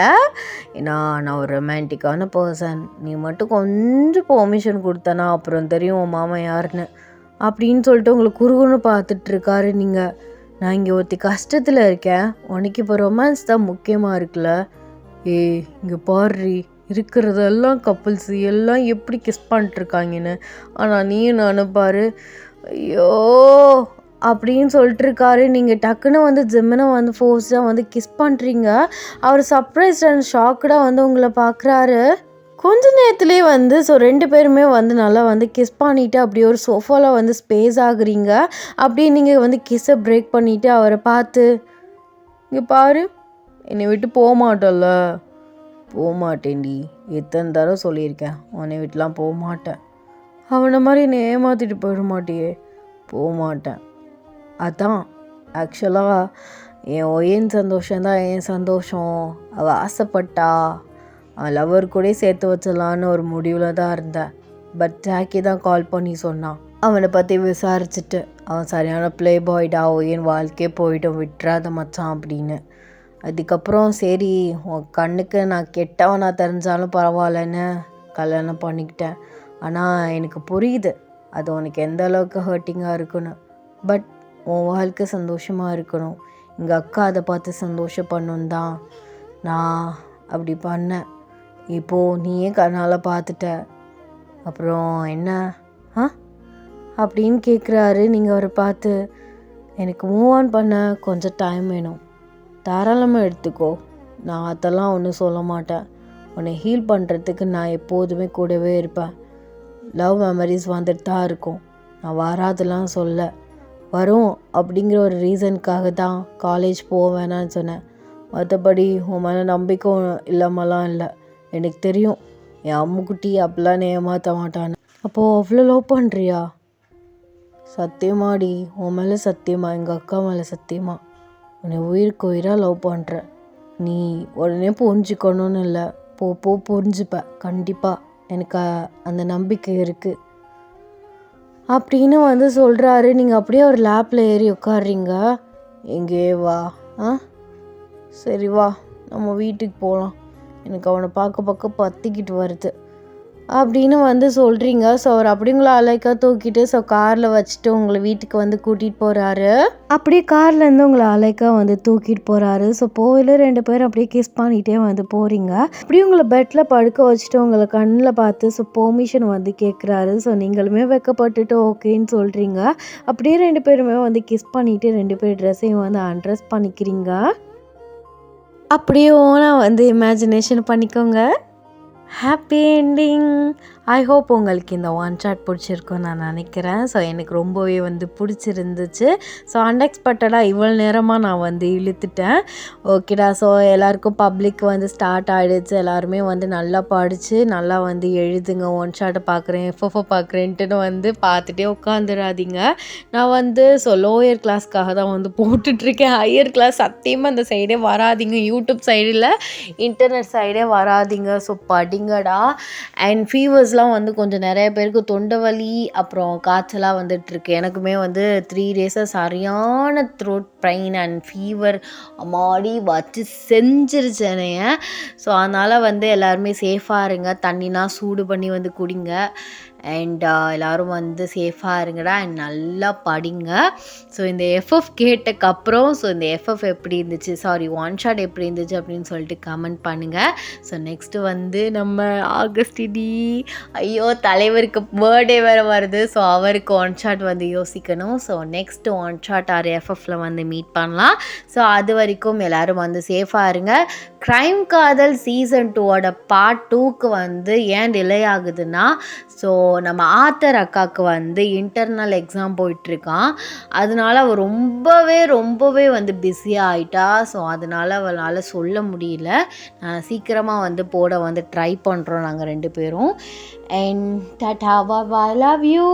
ஏன்னா நான் ஒரு ரொமான்டிக்கான பர்சன். நீ மட்டும் கொஞ்சம் பெர்மிஷன் கொடுத்தனா அப்புறம் தெரியும் உன் மாமா யாருன்னு அப்படின்னு சொல்லிட்டு உங்களை குறுகுன்னு பார்த்துட்ருக்காரு. நீங்கள் நான் இங்கே ஒருத்தி கஷ்டத்தில் இருக்கேன், உனக்கு இப்போ ரொமான்ஸ் தான் முக்கியமாக இருக்குல்ல. இங்கே பாரு, இருக்கிறதெல்லாம் கப்புள்ஸ் எல்லாம் எப்படி கிஸ் பண்ணிட்டுருக்காங்கன்னு. ஆனால் நீயும் நானும் பாரு, ஐயோ அப்படின்னு சொல்லிட்டுருக்காரு. நீங்கள் டக்குன்னு வந்து ஜிம்மினை வந்து ஃபோர்ஸாக வந்து கிஸ் பண்ணுறீங்க. அவர் சர்ப்ரைஸ் அண்ட் ஷாக்கடாக வந்து உங்களை பார்க்குறாரு. கொஞ்ச நேரத்துலேயே வந்து ஸோ 2 பேருமே வந்து நல்லா வந்து கிஸ் பண்ணிவிட்டு அப்படியே ஒரு சோஃபாவில் வந்து ஸ்பேஸ் ஆகுறீங்க. அப்படியே நீங்கள் வந்து கிஸ்ஸை பிரேக் பண்ணிவிட்டு அவரை பார்த்து இங்கே பாரு, என்னை விட்டு போக மாட்டோம்ல. போக மாட்டேன்டி, எத்தனை தடவை சொல்லியிருக்கேன், உன்னை விட்டுலாம் போக மாட்டேன். அவனை மாதிரி என்னை ஏமாற்றிட்டு போயிட மாட்டியே. போக மாட்டேன். அதான் ஆக்சுவலாக என் சந்தோஷம்தான் என் சந்தோஷம். அவள் ஆசைப்பட்டா அவன் லவர் கூட சேர்த்து வச்சிடலான்னு ஒரு முடிவில் தான் இருந்தேன். பட் ஜாக்கி தான் கால் பண்ணி சொன்னான். அவனை பற்றி விசாரிச்சுட்டு அவன் சரியான ப்ளே பாய்டா, என் வாழ்க்கையே போய்ட்டும், விட்டுறாத மச்சான் அப்படின்னு. அதுக்கப்புறம் சரி உன் கண்ணுக்கு நான் கெட்டவனா தெரிஞ்சாலும் பரவாயில்லன்னு கல்யாணம் பண்ணிக்கிட்டேன். ஆனால் எனக்கு புரியுது அது உனக்கு எந்த அளவுக்கு ஹர்ட்டிங்காக இருக்குன்னு. பட் உன் வாழ்க்கை சந்தோஷமாக இருக்கணும், எங்கள் அக்கா அதை பார்த்து சந்தோஷப்படணும் தான் நான் அப்படி பண்ணேன். இப்போது நீயே கண்ணால் பார்த்துட்ட, அப்புறம் என்ன அப்படின்னு கேட்குறாரு. நீங்கள் அவரை பார்த்து எனக்கு மூவ் ஆன் பண்ண கொஞ்சம் டைம் வேணும், தாராளமாக எடுத்துக்கோ, நான் அதெல்லாம் ஒன்றும் சொல்ல மாட்டேன். உன்னை ஹீல் பண்ணுறதுக்கு நான் எப்போதுமே கூடவே இருப்பேன். லவ் மெமரிஸ் வந்துட்டு தான் இருக்கும், நான் வராதெல்லாம் சொல்ல. வரும் அப்படிங்கிற ஒரு ரீசனுக்காக தான் காலேஜ் போவேனான்னு சொன்னேன். மற்றபடி உன் மேலே நம்பிக்கை இல்லாமலாம் இல்லை. எனக்கு தெரியும் என் அம்முக்குட்டி அப்படிலாம் நீ ஏமாற்ற மாட்டான்னு. அப்போது அவ்வளோ லவ் பண்ணுறியா? சத்தியமாடி, உன் மேலே சத்தியமா, எங்கள் அக்கா மேலே சத்தியமா, உன்னை உயிருக்கு உயிராக லவ் பண்ணுற. நீ உடனே புரிஞ்சுக்கணும்னு இல்லை, போ புரிஞ்சுப்ப கண்டிப்பாக. எனக்கு அந்த நம்பிக்கை இருக்குது அப்படின்னு வந்து சொல்கிறாரு. நீங்கள் அப்படியே ஒரு லேப்பில் ஏறி உட்காடுறீங்க. எங்கே வா, சரி வா நம்ம வீட்டுக்கு போகலாம், எனக்கு அவனை பார்க்க பற்றிக்கிட்டு வருது அப்படின்னு வந்து சொல்கிறீங்க. ஸோ அவர் அப்படிங்களா அலைக்கா தூக்கிட்டு காரில் வச்சுட்டு உங்களை வீட்டுக்கு வந்து கூட்டிகிட்டு போகிறாரு. அப்படியே கார்லேருந்து உங்களை அலைக்கா வந்து தூக்கிட்டு போகிறாரு. ஸோ போயில 2 பேரும் அப்படியே கிஸ் பண்ணிகிட்டே வந்து போகிறீங்க. அப்படியே உங்களை பெட்டில் படுக்க வச்சுட்டு உங்களை கண்ணில் பார்த்து பெர்மிஷன் வந்து கேட்குறாரு. ஸோ நீங்களுமே வெக்கப்பட்டுட்டு ஓகேன்னு சொல்கிறீங்க. அப்படியே 2 பேருமே வந்து கிஸ் பண்ணிவிட்டு 2 பேர் ட்ரெஸ்ஸையும் வந்து அன்ட்ரெஸ் பண்ணிக்கிறீங்க. அப்படியே ஓனாக வந்து இமேஜினேஷன் பண்ணிக்கோங்க. Happy ending. ஐ ஹோப் உங்களுக்கு இந்த ஒன் ஷாட் பிடிச்சிருக்குன்னு நான் நினைக்கிறேன். ஸோ எனக்கு ரொம்பவே வந்து பிடிச்சிருந்துச்சு. ஸோ அன்எக்ஸ்பெக்டடாக இவ்வளோ நேரமாக நான் வந்து இழுத்துட்டேன். ஓகேடா. ஸோ எல்லாருக்கும் பப்ளிக் வந்து ஸ்டார்ட் ஆகிடுச்சு. எல்லாருமே வந்து நல்லா படித்து நல்லா வந்து எழுதுங்க. ஒன் ஷாட்டை பார்க்குறேன், எஃப்எஃப்ஓ பார்க்குறேன்ட்டுன்னு வந்து பார்த்துட்டே உட்காந்துடாதீங்க. நான் வந்து லோயர் கிளாஸ்க்காக தான் வந்து போட்டுட்ருக்கேன். ஹையர் கிளாஸ் சத்தியமாக அந்த சைடே வராதிங்க. யூடியூப் சைடில் இன்டர்நெட் சைடே வராதிங்க. ஸோ படிங்கடா. அண்ட் ஃபீவர்ஸ்லாம் வந்து கொஞ்சம் நிறைய பேருக்கு தொண்டை வலி அப்புறம் காய்ச்சலாக வந்துட்டுருக்கு. எனக்குமே வந்து 3 டேஸாக சரியான த்ரோட் பெயின் அண்ட் ஃபீவர் அம்மாடி வச்சு செஞ்சிருச்சு என்னைய. ஸோ அதனால் வந்து எல்லாருமே சேஃபாக இருங்க. தண்ணினா சூடு பண்ணி வந்து குடிங்க. அண்ட் எல்லோரும் வந்து சேஃபாக இருங்கடா. அண்ட் நல்லா படிங்க. ஸோ இந்த எஃப்எஃப் கேட்டக்கப்புறம் இந்த எஃப்எஃப் எப்படி இருந்துச்சு, ஒன் ஷாட் எப்படி இருந்துச்சு அப்படின்னு சொல்லிட்டு கமெண்ட் பண்ணுங்கள். ஸோ நெக்ஸ்ட்டு வந்து நம்ம ஆகஸ்டிடி, ஐயோ தலைவருக்கு பர்த்டே வேறு வருது. ஸோ அவருக்கு ஒன் ஷாட் வந்து யோசிக்கணும். ஸோ நெக்ஸ்ட்டு ஒன் ஷாட் எஃப்எஃப்ல வந்து மீட் பண்ணலாம். ஸோ அது வரைக்கும் எல்லோரும் வந்து சேஃபாக இருங்க. க்ரைம் காதல் சீசன் 2 பார்ட் 2க்கு வந்து ஏன் டிலே ஆகுதுன்னா, ஸோ நம்ம ஆத்தர் அக்காவுக்கு வந்து இன்டர்னல் எக்ஸாம் போயிட்டுருக்கான். அதனால அவள் ரொம்பவே வந்து பிஸியாக ஆகிட்டா. ஸோ அதனால் அவளால் சொல்ல முடியல. சீக்கிரமாக வந்து போட வந்து ட்ரை பண்ணுறோம் நாங்கள் 2 பேரும். And Tata bye, love you.